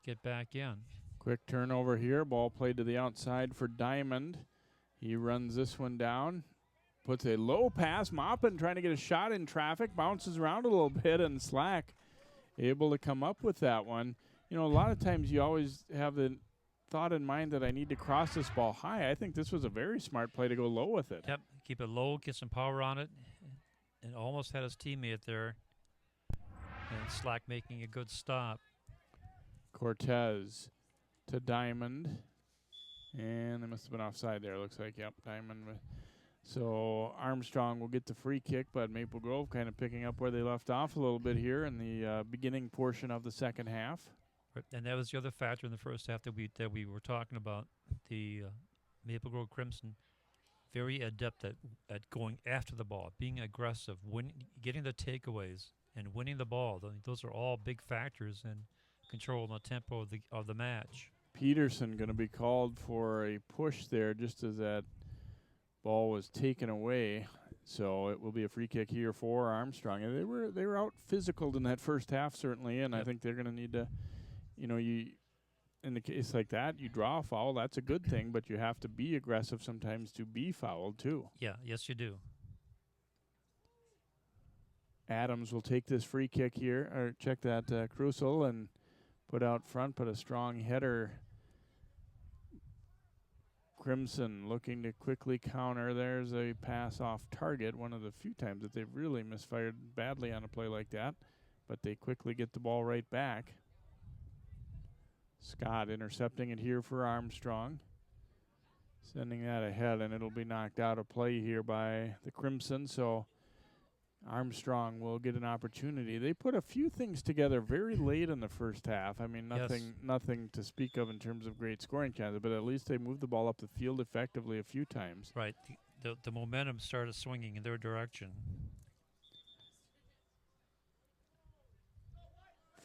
get back in. Quick turnover here. Ball played to the outside for Diamond. He runs this one down. Puts a low pass. Maupin trying to get a shot in traffic. Bounces around a little bit, and Slack able to come up with that one. A lot of times you always have the thought in mind that I need to cross this ball high. I think this was a very smart play to go low with it. Yep, keep it low, get some power on it, and almost had his teammate there. And Slack making a good stop. Cortez to Diamond. And they must have been offside there, looks like. Yep, Diamond. So Armstrong will get the free kick, but Maple Grove kind of picking up where they left off a little bit here in the beginning portion of the second half. Right, and that was the other factor in the first half that we were talking about. The Maple Grove Crimson, very adept at going after the ball, being aggressive, getting the takeaways, and winning the ball. Those are all big factors in controlling the tempo of the match. Peterson going to be called for a push there just as that ball was taken away. So it will be a free kick here for Armstrong. And they were out physical in that first half, certainly, and I think they're going to need to, in a case like that, you draw a foul, that's a good thing, but you have to be aggressive sometimes to be fouled too. Yeah, yes you do. Adams will take this free kick here, or check that Crucial and put out front, but a strong header. Crimson looking to quickly counter. There's a pass off target, one of the few times that they've really misfired badly on a play like that, but they quickly get the ball right back. Scott intercepting it here for Armstrong. Sending that ahead, and it'll be knocked out of play here by the Crimson, so Armstrong will get an opportunity. They put a few things together very late in the first half. I mean, nothing to speak of in terms of great scoring chances, but at least they moved the ball up the field effectively a few times. Right. The momentum started swinging in their direction.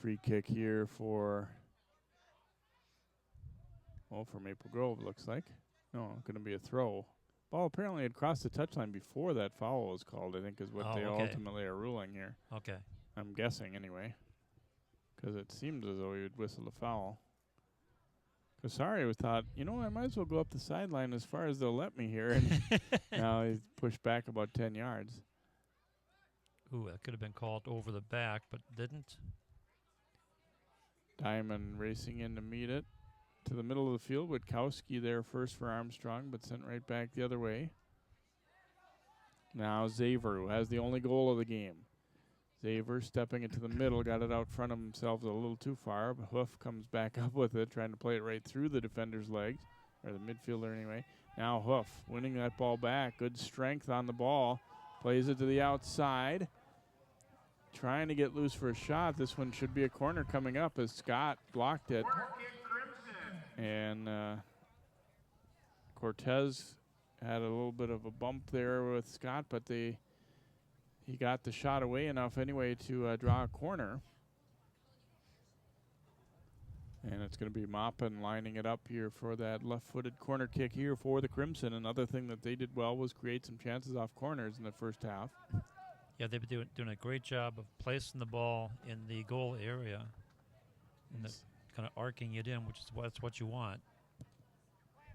Free kick here for Maple Grove, looks like. No, going to be a throw. Ball apparently had crossed the touchline before that foul was called, I think is what they ultimately are ruling here. Okay. I'm guessing anyway, because it seems as though he would whistle a foul. Casario thought, I might as well go up the sideline as far as they'll let me here. And now he's pushed back about 10 yards. Ooh, that could have been called over the back, but didn't. Diamond racing in to meet it. To the middle of the field. Witkowski there first for Armstrong, but sent right back the other way. Now Xaver, who has the only goal of the game. Xaver stepping into the middle, got it out front of himself a little too far, but Hoof comes back up with it, trying to play it right through the defender's legs, or the midfielder anyway. Now Hoof winning that ball back. Good strength on the ball. Plays it to the outside. Trying to get loose for a shot. This one should be a corner coming up as Scott blocked it. And Cortez had a little bit of a bump there with Scott, but he got the shot away enough anyway to draw a corner. And it's going to be Maupin lining it up here for that left-footed corner kick here for the Crimson. Another thing that they did well was create some chances off corners in the first half. Yeah, they've been doing a great job of placing the ball in the goal area and kind of arcing it in, which is what you want.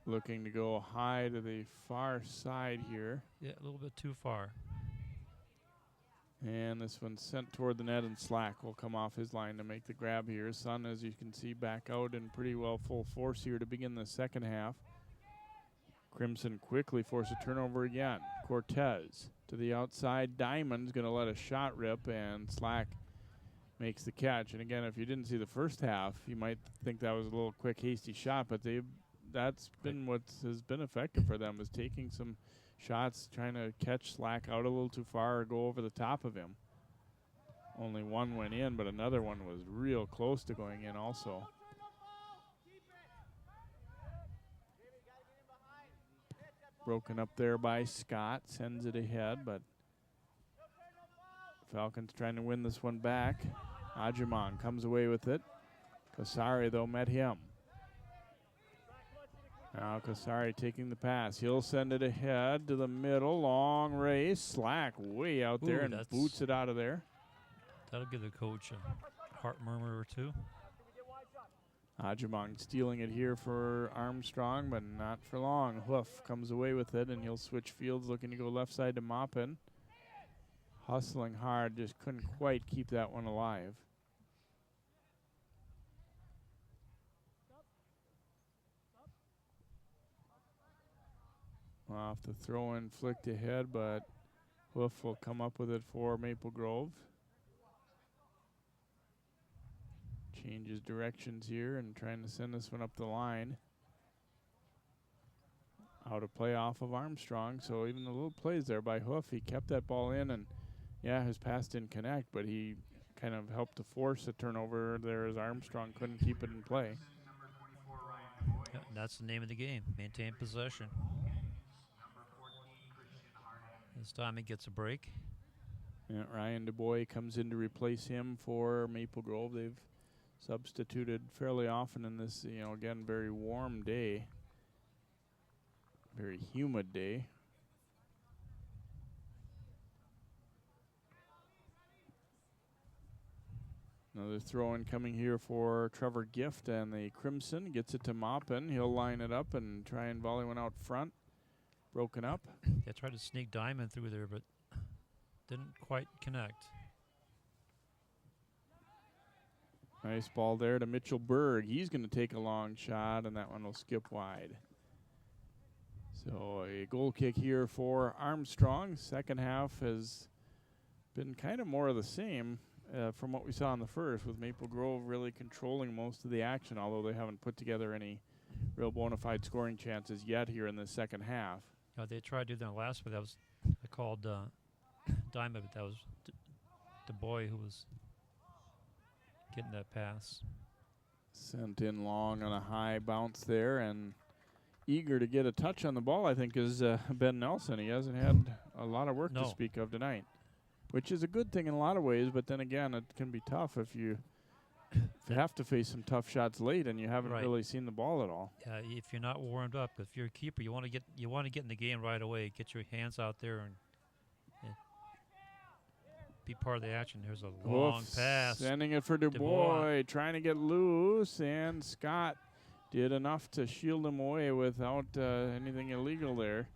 Looking to go high to the far side here. Yeah, a little bit too far. And this one's sent toward the net, and Slack will come off his line to make the grab here. Sun, as you can see, back out in pretty well full force here to begin the second half. Crimson quickly force a turnover again. Cortez to the outside. Diamond's going to let a shot rip, and Slack makes the catch. And again, if you didn't see the first half, you might think that was a little quick, hasty shot, but that's been what has been effective for them, is taking some shots, trying to catch Slack out a little too far or go over the top of him. Only one went in, but another one was real close to going in also. Broken up there by Scott, sends it ahead, but Falcons trying to win this one back. Ajimon comes away with it. Kasari, though, met him. Now Kasari taking the pass. He'll send it ahead to the middle. Long race. Slack way out there and boots it out of there. That'll give the coach a heart murmur or two. Ajimon stealing it here for Armstrong, but not for long. Hoof comes away with it, and he'll switch fields, looking to go left side to Maupin. Hustling hard, just couldn't quite keep that one alive. Off the throw-in, flicked ahead, but Hoof will come up with it for Maple Grove. Changes directions here and trying to send this one up the line. Out of play off of Armstrong, so even the little plays there by Hoof, he kept that ball in, and yeah, his pass didn't connect, but he kind of helped to force a turnover there as Armstrong couldn't keep it in play. Yeah, that's the name of the game, maintain possession. This time he gets a break. Yeah, Ryan DuBois comes in to replace him for Maple Grove. They've substituted fairly often in this, again, very warm day. Very humid day. Another throw-in coming here for Trevor Gift, and the Crimson gets it to Maupin. He'll line it up and try and volley one out front. Broken up. They tried to sneak Diamond through there, but didn't quite connect. Nice ball there to Mitchell Berg. He's going to take a long shot, and that one will skip wide. So a goal kick here for Armstrong. Second half has been kind of more of the same from what we saw in the first, with Maple Grove really controlling most of the action, although they haven't put together any real bona fide scoring chances yet here in the second half. They tried to do that last, but that was called Diamond, but that was DuBois who was getting that pass. Sent in long on a high bounce there, and eager to get a touch on the ball, I think, is Ben Nelson. He hasn't had a lot of work to speak of tonight, which is a good thing in a lot of ways, but then again, it can be tough if you have to face some tough shots late and you haven't really seen the ball at all. Yeah, if you're not warmed up, if you're a keeper, you want to get in the game right away. Get your hands out there and be part of the action. There's a long pass. Sending it for DuBois, trying to get loose, and Scott did enough to shield him away without anything illegal there.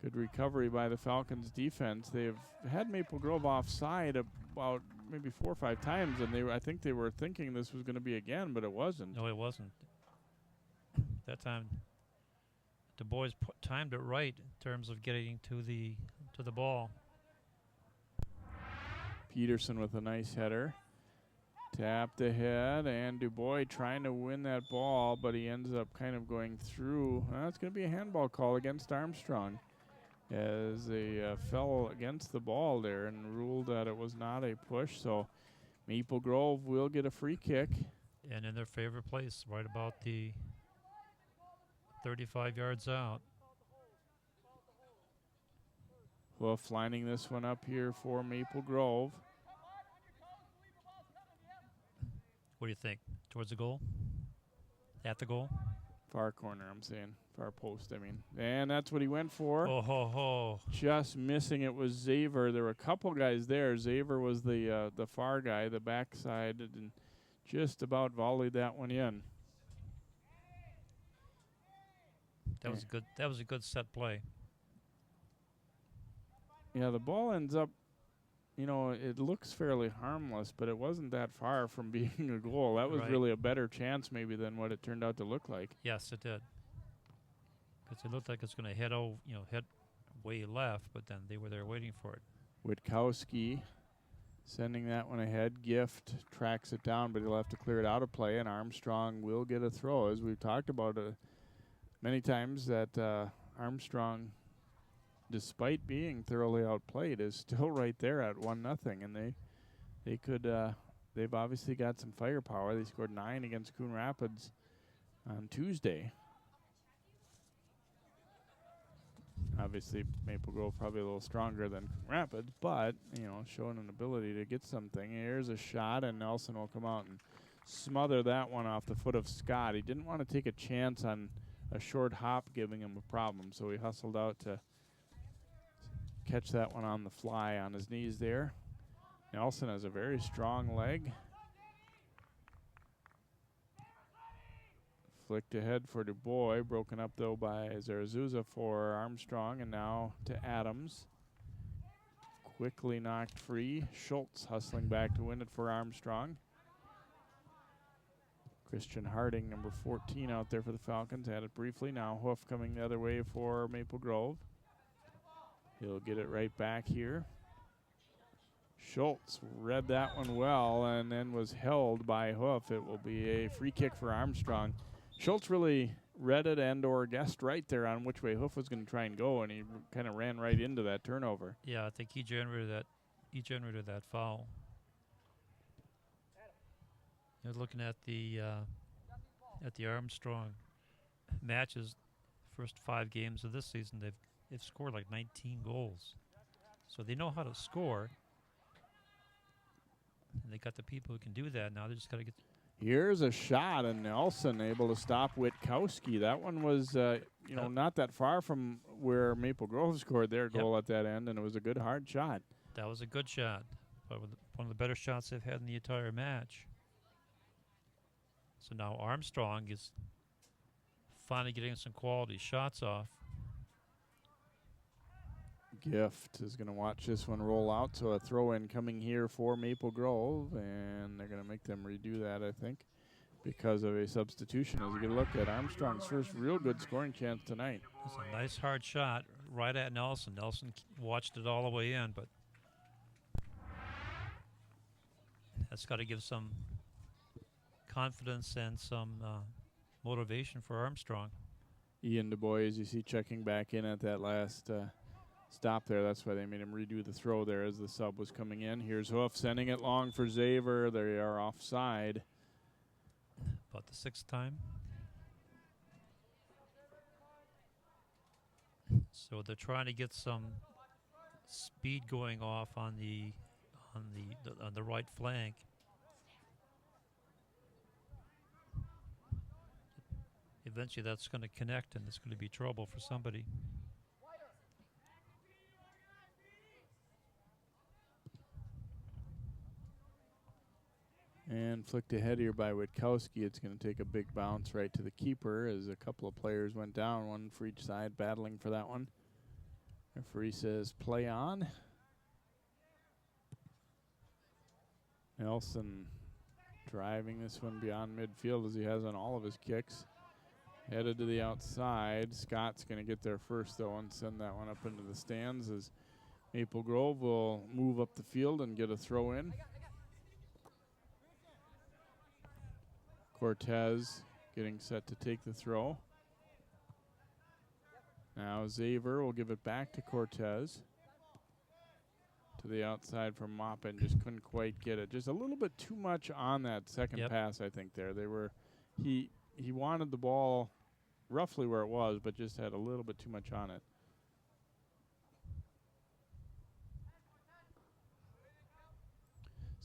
Good recovery by the Falcons defense. They've had Maple Grove offside about maybe 4 or 5 times, and I think they were thinking this was going to be again, but it wasn't. No, it wasn't. That time, DuBois timed it right in terms of getting to the ball. Peterson with a nice header. Tapped ahead, and DuBois trying to win that ball, but he ends up kind of going through. It's going to be a handball call against Armstrong, as they fell against the ball there and ruled that it was not a push. So Maple Grove will get a free kick. And in their favorite place, right about the 35 yards out. Hoof lining this one up here for Maple Grove. What do you think? Towards the goal? At the goal? Far corner, I'm saying. Far post, I mean. And that's what he went for. Oh, ho, ho. Just missing it was Xavier. There were a couple guys there. Xavier was the far guy, the backside, and just about volleyed that one in. That was a good set play. Yeah, the ball ends up, it looks fairly harmless, but it wasn't that far from being a goal. That was Right. really a better chance maybe than what it turned out to look like. Yes, it did. Because it looked like it's going to head way left, but then they were there waiting for it. Witkowski sending that one ahead. Gift tracks it down, but he'll have to clear it out of play, and Armstrong will get a throw. As we've talked about many times, that Armstrong, despite being thoroughly outplayed, is still right there at 1-0, and they've obviously got some firepower. They scored 9 against Coon Rapids on Tuesday. Obviously, Maple Grove probably a little stronger than Coon Rapids, but showing an ability to get something. Here's a shot, and Nelson will come out and smother that one off the foot of Scott. He didn't want to take a chance on a short hop giving him a problem, so he hustled out to catch that one on the fly on his knees there. Nelson has a very strong leg. Flicked ahead for Dubois, broken up though by Zarazuza for Armstrong, and now to Adams. Quickly knocked free. Schultz hustling back to win it for Armstrong. Christian Harding, number 14, out there for the Falcons. Had it briefly. Now Hoof coming the other way for Maple Grove. He'll get it right back here. Schultz read that one well and then was held by Hoof. It will be a free kick for Armstrong. Schultz really read it and or guessed right there on which way Hoof was going to try and go, and he kind of ran right into that turnover. Yeah, I think he generated that foul. You're looking at the Armstrong matches, first 5 games of this season, they've scored like 19 goals. So they know how to score. And they got the people who can do that. Now they just got to get. Here's a shot, and Nelson able to stop Witkowski. That one was, not that far from where Maple Grove scored their goal at that end, and it was a good hard shot. That was a good shot, but one of the better shots they've had in the entire match. So now Armstrong is finally getting some quality shots off. Gift is going to watch this one roll out, so a throw-in coming here for Maple Grove, and they're going to make them redo that, I think, because of a substitution. As you get a look at Armstrong's first real good scoring chance tonight. It's a nice hard shot right at Nelson. Nelson watched it all the way in, but that's got to give some confidence and some motivation for Armstrong. Ian Dubois, as you see, checking back in at that last stop there. That's why they made him redo the throw there as the sub was coming in. Here's Hoof sending it long for Xavier. They are offside. About the 6th time. So they're trying to get some speed going off on the right flank. Eventually that's going to connect, and it's going to be trouble for somebody. And flicked ahead here by Witkowski. It's going to take a big bounce right to the keeper as a couple of players went down, one for each side, battling for that one. Referee says play on. Nelson driving this one beyond midfield as he has on all of his kicks. Headed to the outside. Scott's going to get there first, though, and send that one up into the stands as Maple Grove will move up the field and get a throw in. Cortez getting set to take the throw. Now Xavier will give it back to Cortez. To the outside from Maupin, just couldn't quite get it. Just a little bit too much on that second pass, I think, there. He wanted the ball roughly where it was, but just had a little bit too much on it.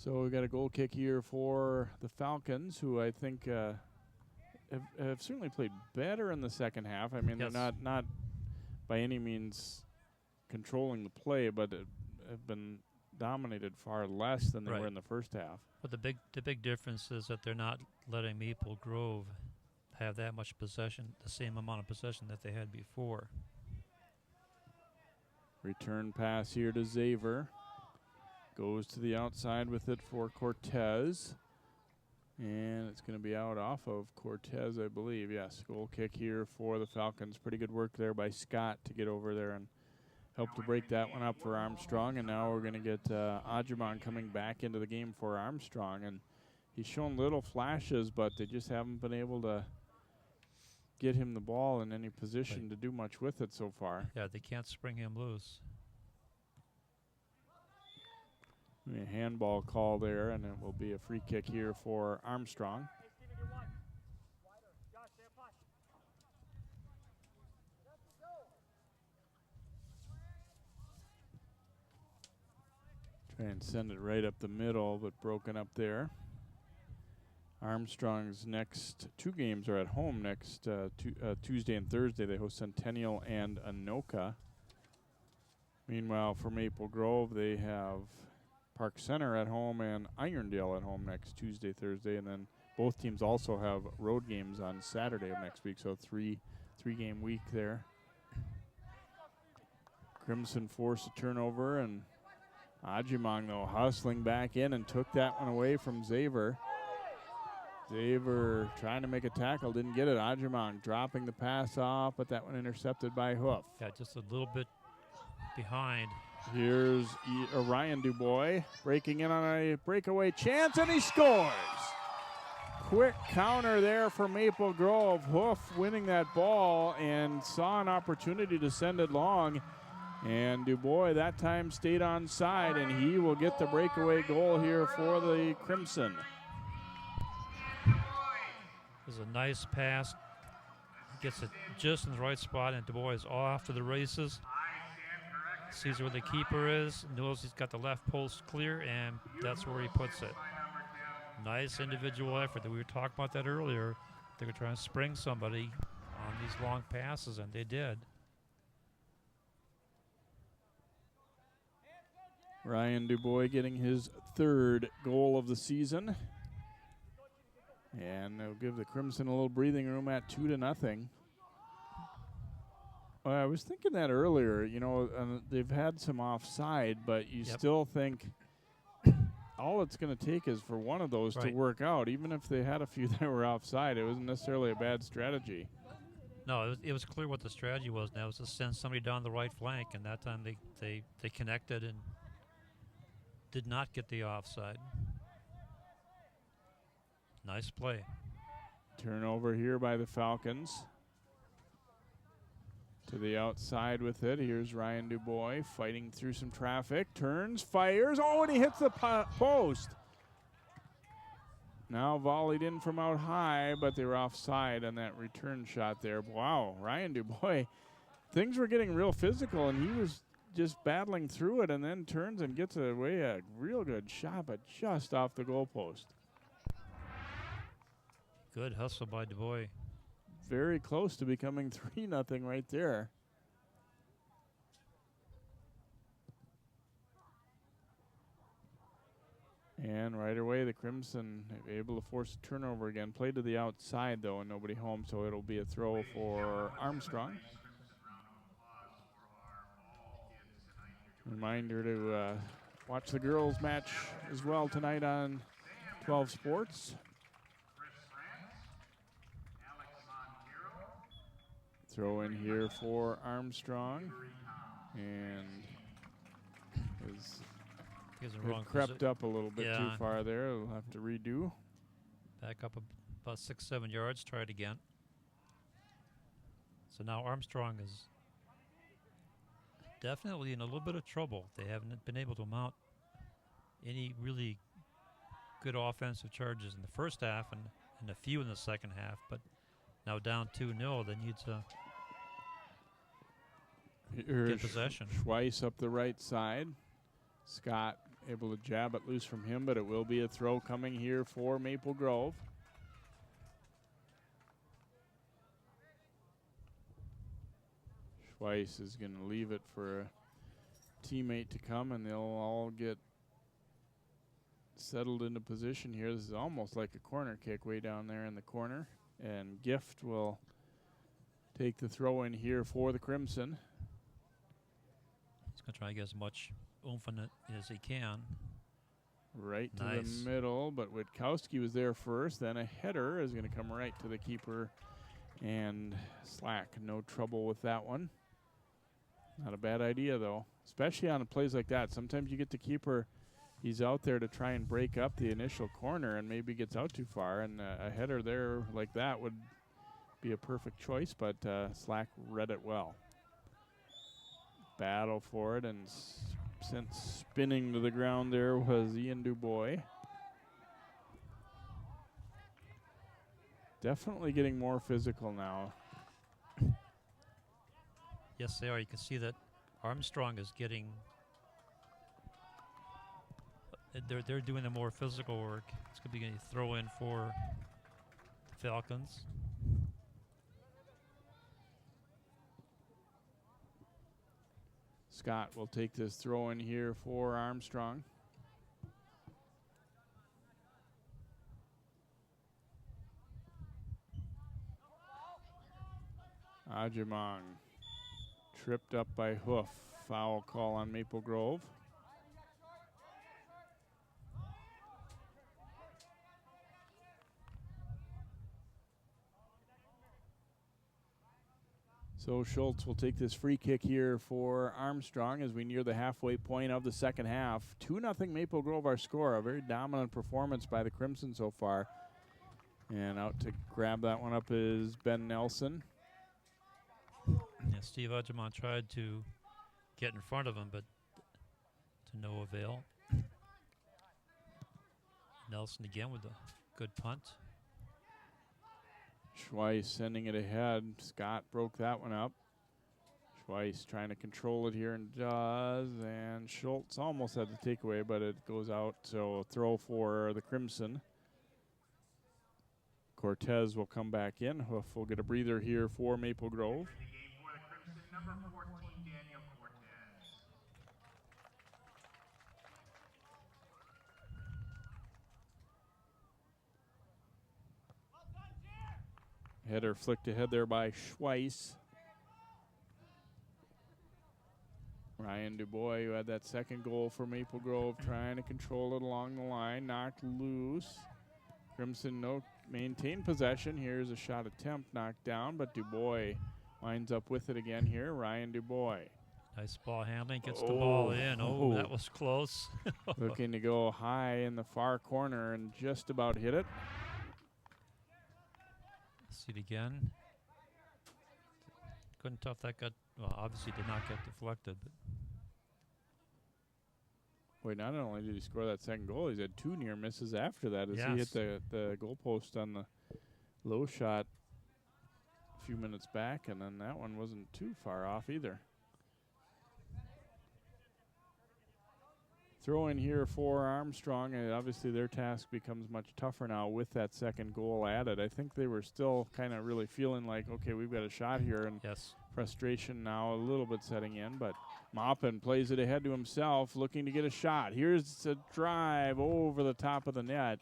So we got a goal kick here for the Falcons, who I think have certainly played better in the second half. I mean, Yes. they're not by any means controlling the play, but have been dominated far less than they Right. were in the first half. But the big difference is that they're not letting Maple Grove have that much possession, the same amount of possession that they had before. Return pass here to Xavier. Goes to the outside with it for Cortez. And it's going to be out off of Cortez, I believe. Yes, goal kick here for the Falcons. Pretty good work there by Scott to get over there and help to break that one up for Armstrong. And now we're going to get Ajimon coming back into the game for Armstrong. And he's shown little flashes, but they just haven't been able to get him the ball in any position to do much with it so far. Yeah, they can't spring him loose. A handball call there, and it will be a free kick here for Armstrong. Try and send it right up the middle, but broken up there. Armstrong's next two games are at home next Tuesday and Thursday. They host Centennial and Anoka. Meanwhile, for Maple Grove, they have Park Center at home and Irondale at home next Tuesday, Thursday, and then both teams also have road games on Saturday of next week, so three-game week there. Crimson forced a turnover, and Ajimong, though, hustling back in and took that one away from Xavier. Xavier trying to make a tackle, didn't get it. Ajimong dropping the pass off, but that one intercepted by Hoof. Yeah, just a little bit behind. Here's Ryan Dubois breaking in on a breakaway chance, and he scores. Quick counter there for Maple Grove. Hoof winning that ball and saw an opportunity to send it long. And Dubois that time stayed on side, and he will get the breakaway goal here for the Crimson. There's a nice pass. Gets it just in the right spot, and Dubois is off to the races. Sees where the keeper is, knows he's got the left post clear, and that's where he puts it. Nice individual effort. That we were talking about that earlier. They were trying to spring somebody on these long passes, and they did. Ryan Dubois getting his third goal of the season. And they'll give the Crimson a little breathing room at 2-0. Well, I was thinking that earlier. You know, they've had some offside, but you still think all it's going to take is for one of those to work out. Even if they had a few that were offside, it wasn't necessarily a bad strategy. No, it was clear what the strategy was. Now it was to send somebody down the right flank, and that time they connected and did not get the offside. Nice play. Turnover here by the Falcons. To the outside with it. Here's Ryan Dubois fighting through some traffic. Turns, fires. Oh, and he hits the post. Now volleyed in from out high, but they were offside on that return shot there. Wow, Ryan Dubois. Things were getting real physical, and he was just battling through it, and then turns and gets away a real good shot, but just off the goalpost. Good hustle by Dubois. Very close to becoming 3-0 right there. And right away, the Crimson able to force a turnover again. Played to the outside, though, and nobody home, so it'll be a throw for Armstrong. Reminder to watch the girls' match as well tonight on 12 Sports. Throw in here for Armstrong, and crept up a little bit too far there. We'll have to redo. Back up about 6-7 yards. Try it again. So now Armstrong is definitely in a little bit of trouble. They haven't been able to mount any really good offensive charges in the first half and a few in the second half, but now down 2-0, they need to get possession. Schweiss up the right side. Scott able to jab it loose from him, but it will be a throw coming here for Maple Grove. Schweiss is going to leave it for a teammate to come, and they'll all get settled into position here. This is almost like a corner kick way down there in the corner, and Gift will take the throw in here for the Crimson. He's going to try to get as much oomph in it as he can. Right to Nice. the middle, but Witkowski was there first. Then a header is going to come right to the keeper, and Slack, no trouble with that one. Not a bad idea, though, especially on plays like that. Sometimes you get the keeper, he's out there to try and break up the initial corner and maybe gets out too far, and a header there like that would be a perfect choice, but Slack read it well. Battle for it, and sent spinning to the ground there was Ian Dubois. Definitely getting more physical now. Yes, they are. You can see that Armstrong is getting. They're doing the more physical work. It's going to be a throw in for the Falcons. Scott will take this throw in here for Armstrong. Ajimong tripped up by Hoof. Foul call on Maple Grove. So Schultz will take this free kick here for Armstrong as we near the halfway point of the second half. 2-0 Maple Grove, our score. A very dominant performance by the Crimson so far. And out to grab that one up is Ben Nelson. Yeah, Steve Ajimon tried to get in front of him, but to no avail. Nelson again with a good punt. Schweiss sending it ahead. Scott broke that one up. Schweiss trying to control it here and does. And Schultz almost had the takeaway, but it goes out. So a throw for the Crimson. Cortez will come back in. Hoof will get a breather here for Maple Grove. Number 14, Daniel Cortez. Header flicked ahead there by Schweiss. Ryan Dubois, who had that second goal for Maple Grove, trying to control it along the line, knocked loose. Crimson maintain possession. Here's a shot attempt knocked down, but Dubois winds up with it again here. Ryan Dubois. Nice ball handling, gets the ball in. Oh, that was close. Looking to go high in the far corner and just about hit it. See it again. Couldn't tell if that got, well, obviously did not get deflected. But Wait, not only did he score that second goal, he's had two near misses after that as Yes. he hit the goalpost on the low shot a few minutes back, and then that one wasn't too far off either. Throw in here for Armstrong, and obviously their task becomes much tougher now with that second goal added. I think they were still kind of really feeling like, okay, we've got a shot here, and yes, frustration now a little bit setting in, but Maupin plays it ahead to himself, looking to get a shot. Here's a drive over the top of the net.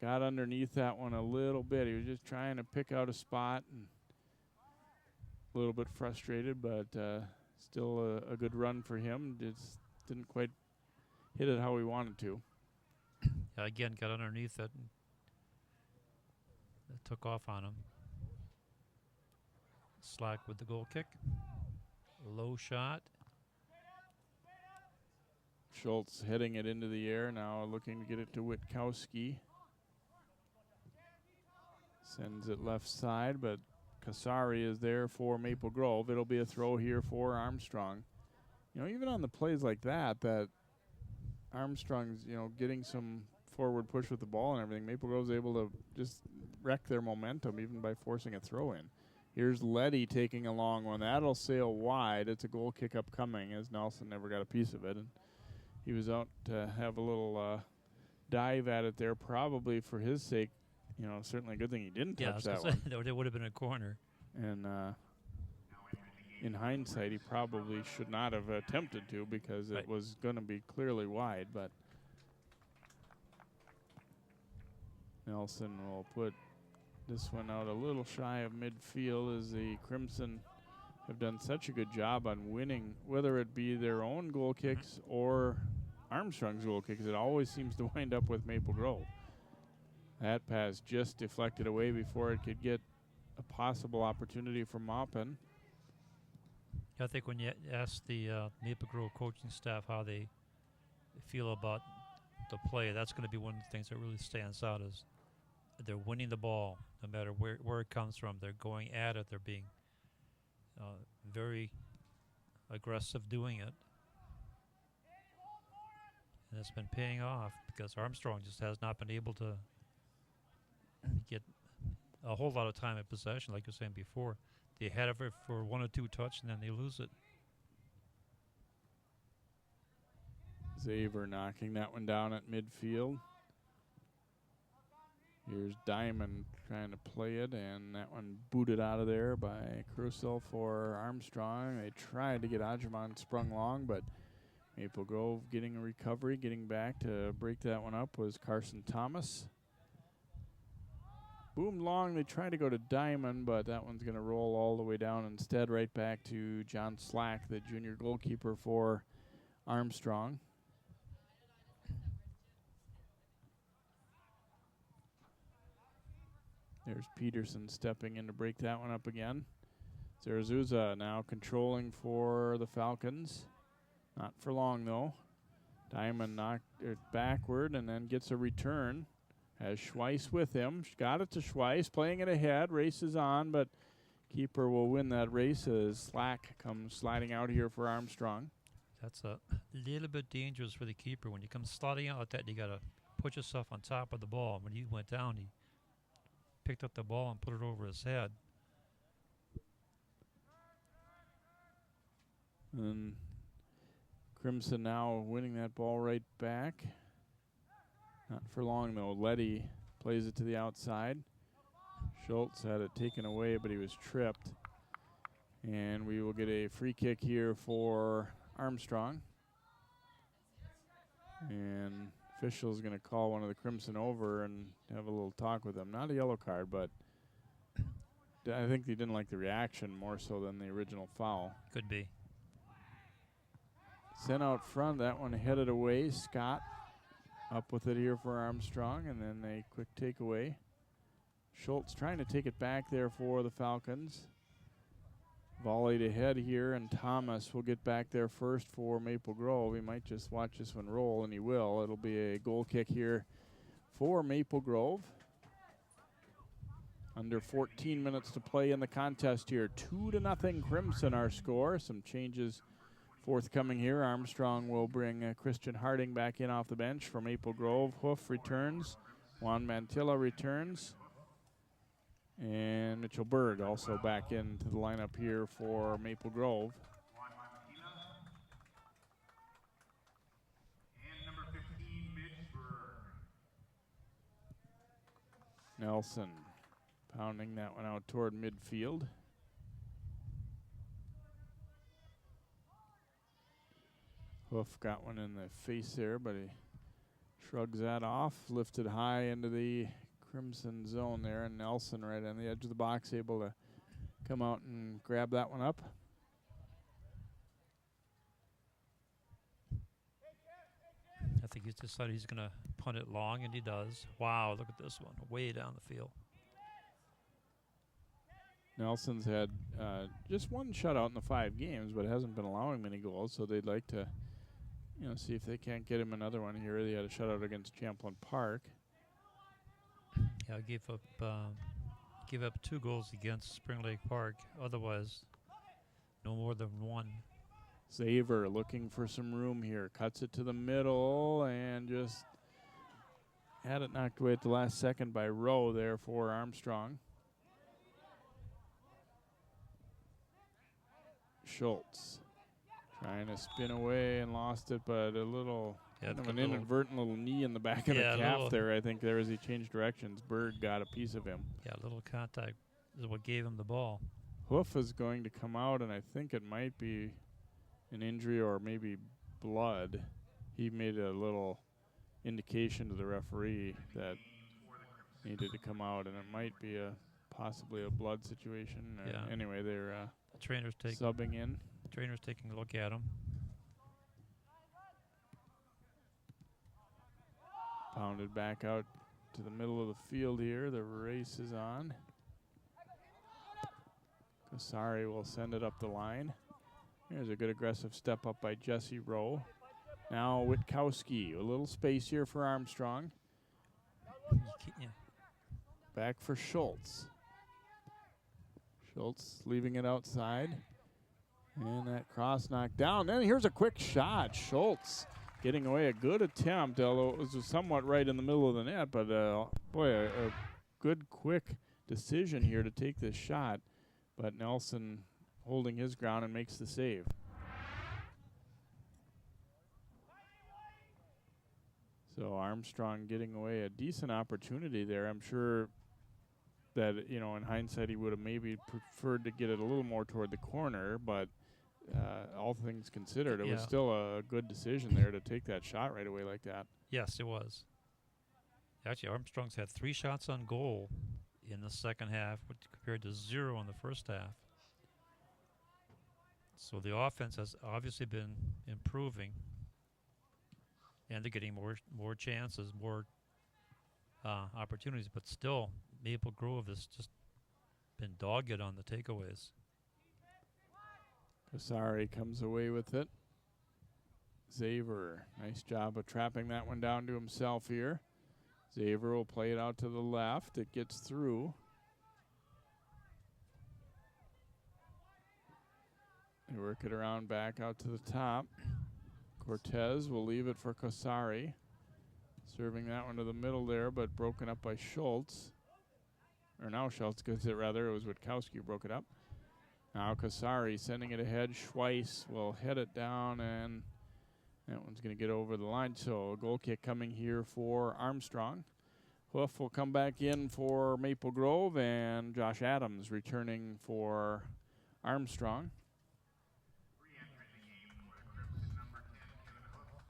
Got underneath that one a little bit. He was just trying to pick out a spot, and a little bit frustrated, but still a good run for him. Just didn't quite hit it how he wanted to. yeah, again, got underneath it. And that took off on him. Slack with the goal kick. Low shot. Schultz heading it into the air now, looking to get it to Witkowski. Sends it left side, but Kasari is there for Maple Grove. It'll be a throw here for Armstrong. You know, even on the plays like that Armstrong's, getting some forward push with the ball and everything, Maple Grove's able to just wreck their momentum even by forcing a throw in. Here's Letty taking a long one. That'll sail wide. It's a goal kick upcoming as Nelson never got a piece of it. And he was out to have a little dive at it there, probably for his sake. You know, certainly a good thing he didn't touch that one. That would have been a corner. And in hindsight, he probably should not have attempted to because it was going to be clearly wide. But Nelson will put this one out a little shy of midfield as the Crimson have done such a good job on winning, whether it be their own goal kicks or Armstrong's goal kicks. It always seems to wind up with Maple Grove. That pass just deflected away before it could get a possible opportunity for Maupin. I think when you ask the Maple Grove coaching staff how they feel about the play, that's going to be one of the things that really stands out is they're winning the ball no matter where it comes from. They're going at it. They're being very aggressive doing it. And it's been paying off because Armstrong just has not been able to get a whole lot of time in possession, like you were saying before. They had it for 1 or 2 touch, and then they lose it. Zaver knocking that one down at midfield. Here's Diamond trying to play it, and that one booted out of there by Crusoe for Armstrong. They tried to get Ajamon sprung long, but Maple Grove getting a recovery, getting back to break that one up was Carson Thomas. Boomed long, they tried to go to Diamond, but that one's going to roll all the way down instead, right back to John Slack, the junior goalkeeper for Armstrong. There's Peterson stepping in to break that one up again. Zarazuza now controlling for the Falcons. Not for long, though. Diamond knocked it backward and then gets a return. Has Schweiss with him. Got it to Schweiss, playing it ahead. Race is on, but keeper will win that race as Slack comes sliding out here for Armstrong. That's a little bit dangerous for the keeper. When you come sliding out like that, you got to put yourself on top of the ball. When he went down, he picked up the ball and put it over his head. And Crimson now winning that ball right back. Not for long, though. Letty plays it to the outside. Schultz had it taken away, but he was tripped. And we will get a free kick here for Armstrong. And official's going to call one of the Crimson over and have a little talk with them. Not a yellow card, but I think they didn't like the reaction more so than the original foul. Could be. Sent out front, that one headed away. Scott up with it here for Armstrong, and then a quick takeaway. Schultz trying to take it back there for the Falcons. Volleyed ahead here, and Thomas will get back there first for Maple Grove. He might just watch this one roll, and he will. It'll be a goal kick here for Maple Grove. Under 14 minutes to play in the contest here. 2-0 Crimson, our score. Some changes forthcoming here. Armstrong will bring Christian Harding back in off the bench for Maple Grove. Hoof returns. Juan Mantilla returns. And Mitchell Bird also back into the lineup here for Maple Grove. And number 15, Mitch Bird. Nelson pounding that one out toward midfield. Hoof got one in the face there, but he shrugs that off. Lifted high into the Crimson zone there, and Nelson right on the edge of the box able to come out and grab that one up. I think he's decided he's going to punt it long, and he does. Wow, look at this one, way down the field. Nelson's had just one shutout in the 5 games, but hasn't been allowing many goals, so they'd like to see if they can't get him another one here. They had a shutout against Champlain Park. Yeah, gave up 2 goals against Spring Lake Park. Otherwise, no more than 1. Zaver looking for some room here. Cuts it to the middle and just had it knocked away at the last second by Rowe there for Armstrong. Schultz Trying to spin away and lost it, but a little, kind of an little- inadvertent little knee in the back of Yeah, the a calf little- there, I think, there as he changed directions. Berg got a piece of him. Yeah, a little contact is what gave him the ball. Hoof is going to come out, and I think it might be an injury or maybe blood. He made a little indication to the referee that needed to come out, and it might be possibly a blood situation. Yeah. Anyway, they're The trainer's subbing in. taking a look at him. Pounded back out to the middle of the field here. The race is on. Kasari will send it up the line. Here's a good aggressive step up by Jesse Rowe. Now Witkowski, a little space here for Armstrong. Yeah. Back for Schultz. Schultz leaving it outside. And that cross knocked down. Then here's a quick shot. Schultz getting away. A good attempt, although it was somewhat right in the middle of the net. But, boy, a good, quick decision here to take this shot. But Nelson holding his ground and makes the save. So Armstrong getting away a decent opportunity there. I'm sure that, you know, in hindsight he would have maybe preferred to get it a little more toward the corner, but all things considered, it was still a good decision there to take that shot right away like that. Yes, it was. Actually, Armstrong's had 3 shots on goal in the second half, compared to 0 in the first half. So the offense has obviously been improving, and they're getting more chances, more opportunities. But still, Maple Grove has just been dogged on the takeaways. Kasari comes away with it. Zaver, nice job of trapping that one down to himself here. Zaver will play it out to the left. It gets through. They work it around back out to the top. Cortez will leave it for Kasari. Serving that one to the middle there, but broken up by Schultz. Or now Schultz gets it, rather. It was Witkowski who broke it up. Now Kasari sending it ahead. Schweiss will head it down, and that one's going to get over the line. So a goal kick coming here for Armstrong. Hoof will come back in for Maple Grove, and Josh Adams returning for Armstrong. Re-entering the game for the Crimson, number 10, Kevin Hoof.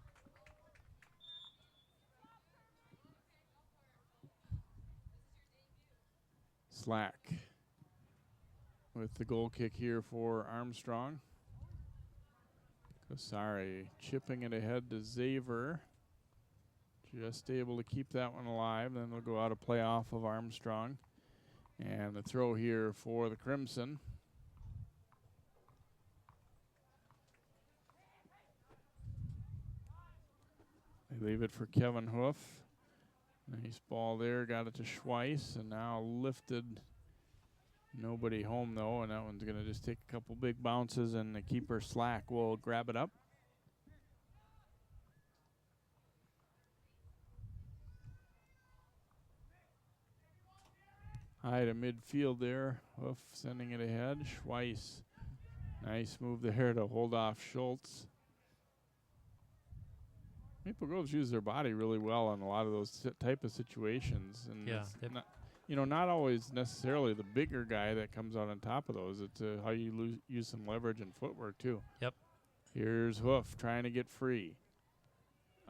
Slack with the goal kick here for Armstrong. Kasari chipping it ahead to Zaver. Just able to keep that one alive. Then they'll go out of play off of Armstrong. And the throw here for the Crimson. They leave it for Kevin Hoof. Nice ball there. Got it to Schweiss. And now lifted. Nobody home, though. And that one's going to just take a couple big bounces. And the keeper, Slack, will grab it up. High to midfield there. Hoof sending it ahead. Schweiss. Nice move there to hold off Schultz. Maple Grove's use their body really well on a lot of those type of situations. And Yeah, it's not, you know, not always necessarily the bigger guy that comes out on top of those. It's how you use some leverage and footwork, too. Yep. Here's Hoof trying to get free.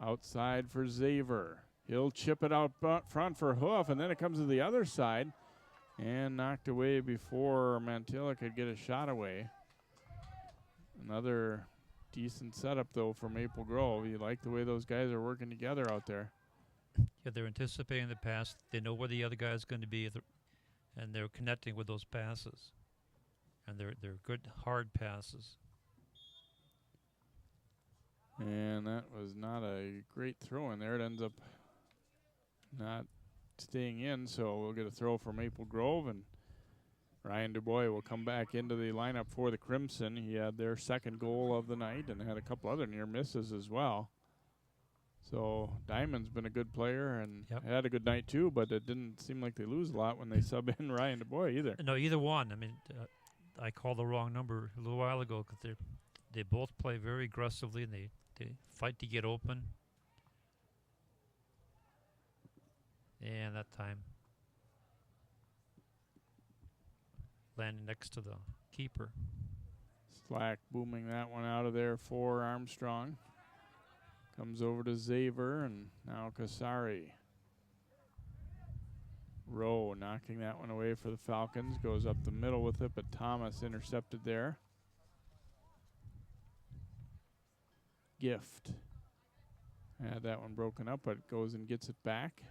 Outside for Zaver. He'll chip it out front for Hoof, and then it comes to the other side. And knocked away before Mantilla could get a shot away. Another decent setup, though, for Maple Grove. You like the way those guys are working together out there. Yeah, they're anticipating the pass. They know where the other guy is going to be, and they're connecting with those passes. And they're good, hard passes. And that was not a great throw in there. It ends up not staying in, so we'll get a throw for Maple Grove, and Ryan DuBois will come back into the lineup for the Crimson. He had their second goal of the night and had a couple other near misses as well. So Diamond's been a good player and had a good night too, but it didn't seem like they lose a lot when they sub in Ryan DuBois either. No, either one. I mean, I called the wrong number a little while ago because they both play very aggressively, and they fight to get open. And that time, landing next to the keeper. Slack booming that one out of there for Armstrong. Comes over to Zaver, and now Kasari. Rowe knocking that one away for the Falcons. Goes up the middle with it, but Thomas intercepted there. Gift. Had that one broken up, but goes and gets it back.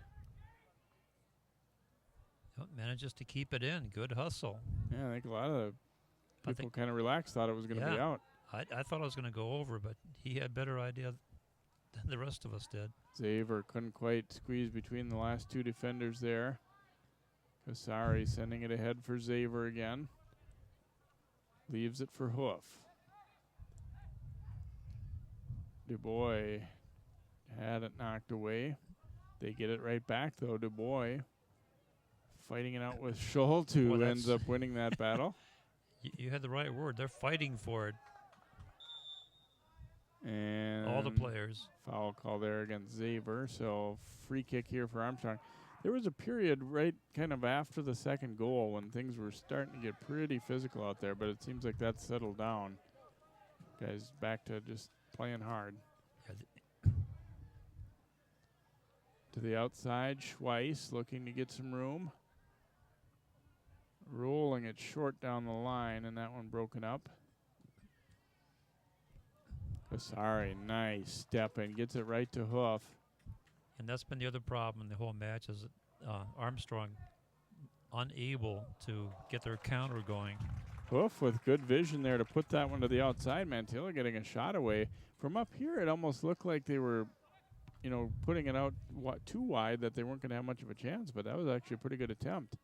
Manages to keep it in. Good hustle. Yeah, I think a lot of the people kind of relaxed, thought it was going to be out. I thought I was going to go over, but he had better idea than the rest of us did. Zaver couldn't quite squeeze between the last two defenders there. Kasari sending it ahead for Zaver again. Leaves it for Hoof. Dubois had it knocked away. They get it right back, though. Dubois fighting it out with Schultz, who ends up winning that battle. You had the right word. They're fighting for it. And all the players. Foul call there against Zaver. So free kick here for Armstrong. There was a period right kind of after the second goal when things were starting to get pretty physical out there, but it seems like that's settled down. Guys back to just playing hard. To the outside, Schweiss looking to get some room. Rolling it short down the line, and that one broken up. Kasari, nice step in, gets it right to Hoof. And that's been the other problem in the whole match is Armstrong unable to get their counter going. Hoof with good vision there to put that one to the outside. Mantilla getting a shot away. From up here, it almost looked like they were, putting it out too wide, that they weren't going to have much of a chance, but that was actually a pretty good attempt.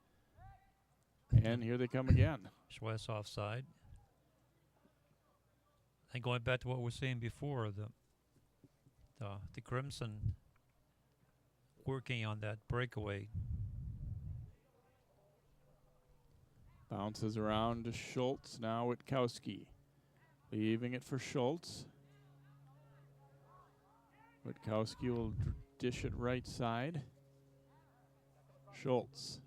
And here they come again. Schweiss offside. And going back to what we were saying before, the Crimson working on that breakaway. Bounces around to Schultz, now Witkowski. Leaving it for Schultz. Witkowski will dish it right side. Schultz.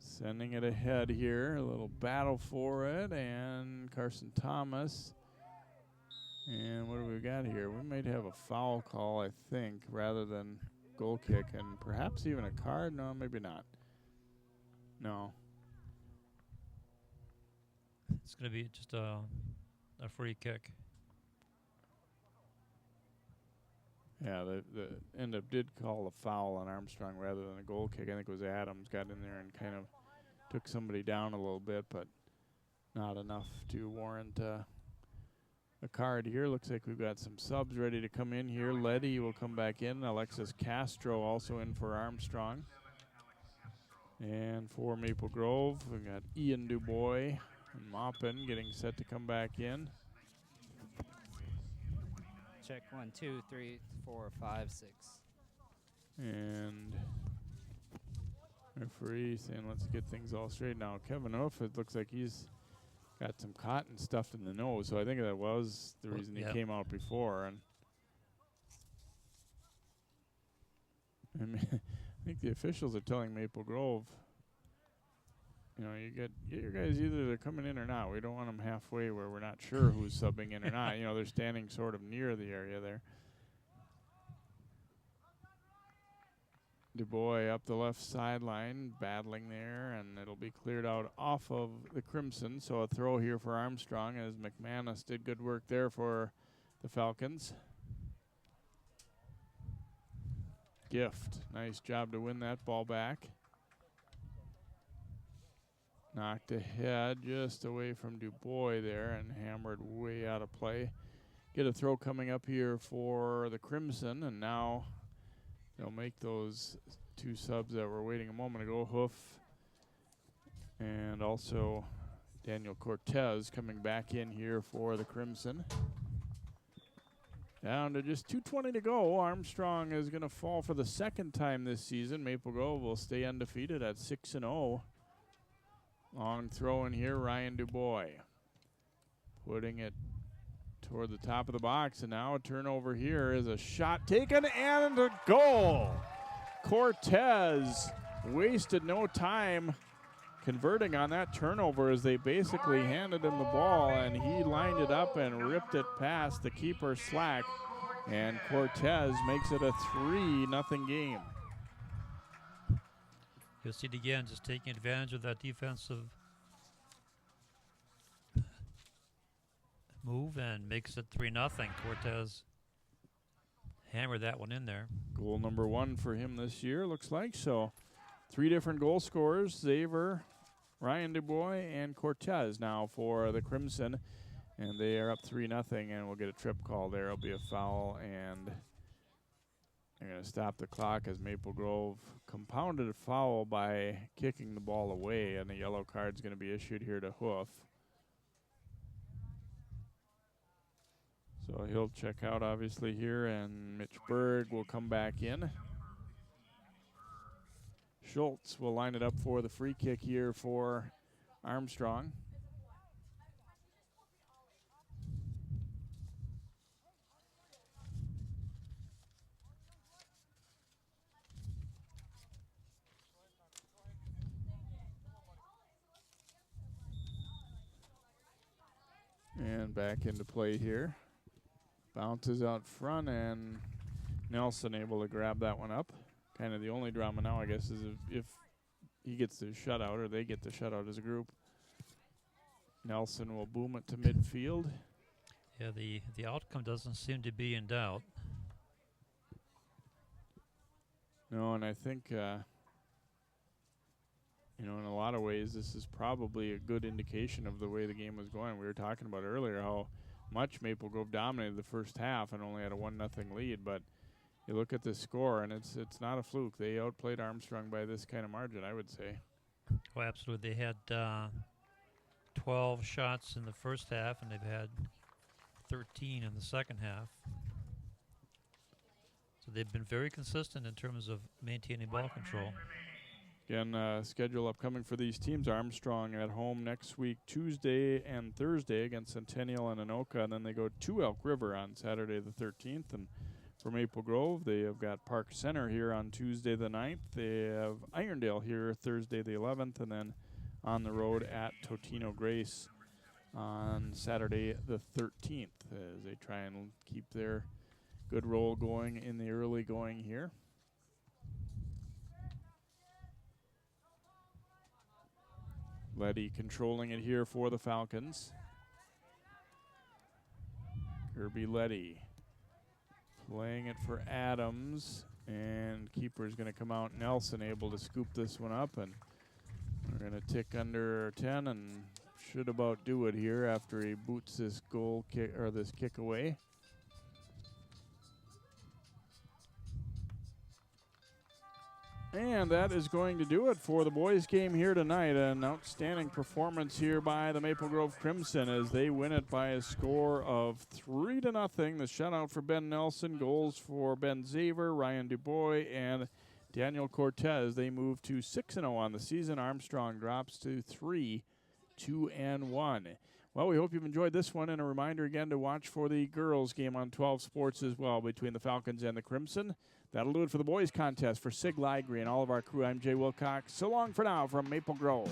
Sending it ahead here, a little battle for it, and Carson Thomas. And what do we got here? We might have a foul call, I think, rather than goal kick, and perhaps even a card. No, maybe not. No. It's going to be just a free kick. Yeah, the end up did call a foul on Armstrong rather than a goal kick. I think it was Adams got in there and kind of took somebody down a little bit, but not enough to warrant a card here. Looks like we've got some subs ready to come in here. Letty will come back in. Alexis Castro also in for Armstrong. And for Maple Grove, we've got Ian Dubois and Maupin getting set to come back in. Check 1, 2, 3, 4, 5, 6. And referee saying let's get things all straight now. Kevin Hoof, it looks like he's got some cotton stuffed in the nose, so I think that was the reason he came out before. And I mean, I think the officials are telling Maple Grove, you get your guys, either they're coming in or not. We don't want them halfway where we're not sure who's subbing in or not. They're standing sort of near the area there. Dubois up the left sideline, battling there, and it'll be cleared out off of the Crimson. So a throw here for Armstrong, as McManus did good work there for the Falcons. Gift, nice job to win that ball back. Knocked ahead, just away from Dubois there, and hammered way out of play. Get a throw coming up here for the Crimson, and now they'll make those two subs that were waiting a moment ago. Hoof and also Daniel Cortez coming back in here for the Crimson. Down to just 2:20 to go. Armstrong is going to fall for the second time this season. Maple Grove will stay undefeated at 6-0. Long throw in here, Ryan Dubois. Putting it toward the top of the box, and now a turnover here is a shot taken and a goal. Cortez wasted no time converting on that turnover as they basically handed him the ball, and he lined it up and ripped it past the keeper Slack, and Cortez makes it a 3-0 game. You'll see it again, just taking advantage of that defensive move and makes it 3-0. Cortez hammered that one in there. Goal number 1 for him this year, looks like. So 3 different goal scorers, Xaver, Ryan Dubois, and Cortez now for the Crimson. And they are up 3-0, and we'll get a trip call there. It'll be a foul, and they're going to stop the clock as Maple Grove compounded a foul by kicking the ball away, and a yellow card's going to be issued here to Hoof. So he'll check out, obviously, here, and Mitch Berg will come back in. Schultz will line it up for the free kick here for Armstrong. And back into play here. Bounces out front, and Nelson able to grab that one up. Kind of the only drama now, I guess, is if he gets the shutout or they get the shutout as a group. Nelson will boom it to midfield. Yeah, the outcome doesn't seem to be in doubt. No, and I think, you know, in a lot of ways, this is probably a good indication of the way the game was going. We were talking about earlier how much Maple Grove dominated the first half and only had a 1-0 lead, but you look at the score, and it's not a fluke. They outplayed Armstrong by this kind of margin, I would say. Oh, absolutely. They had 12 shots in the first half, and they've had 13 in the second half. So they've been very consistent in terms of maintaining ball control. Again, schedule upcoming for these teams. Armstrong at home next week, Tuesday and Thursday against Centennial and Anoka, and then they go to Elk River on Saturday the 13th. And for Maple Grove, they have got Park Center here on Tuesday the 9th. They have Irondale here Thursday the 11th, and then on the road at Totino Grace on Saturday the 13th as they try and keep their good roll going in the early going here. Letty controlling it here for the Falcons. Kirby Letty playing it for Adams, and keeper's going to come out. Nelson able to scoop this one up, and we're going to tick under 10 and should about do it here after he boots this goal kick or this kick away. And that is going to do it for the boys' game here tonight. An outstanding performance here by the Maple Grove Crimson as they win it by a score of 3-0. The shutout for Ben Nelson, goals for Ben Xaver, Ryan Dubois, and Daniel Cortez. They move to 6-0 on the season. Armstrong drops to 3-2-1. Well, we hope you've enjoyed this one, and a reminder again to watch for the girls' game on 12 Sports as well between the Falcons and the Crimson. That'll do it for the boys' contest. For Sig Ligry and all of our crew, I'm Jay Wilcox. So long for now from Maple Grove.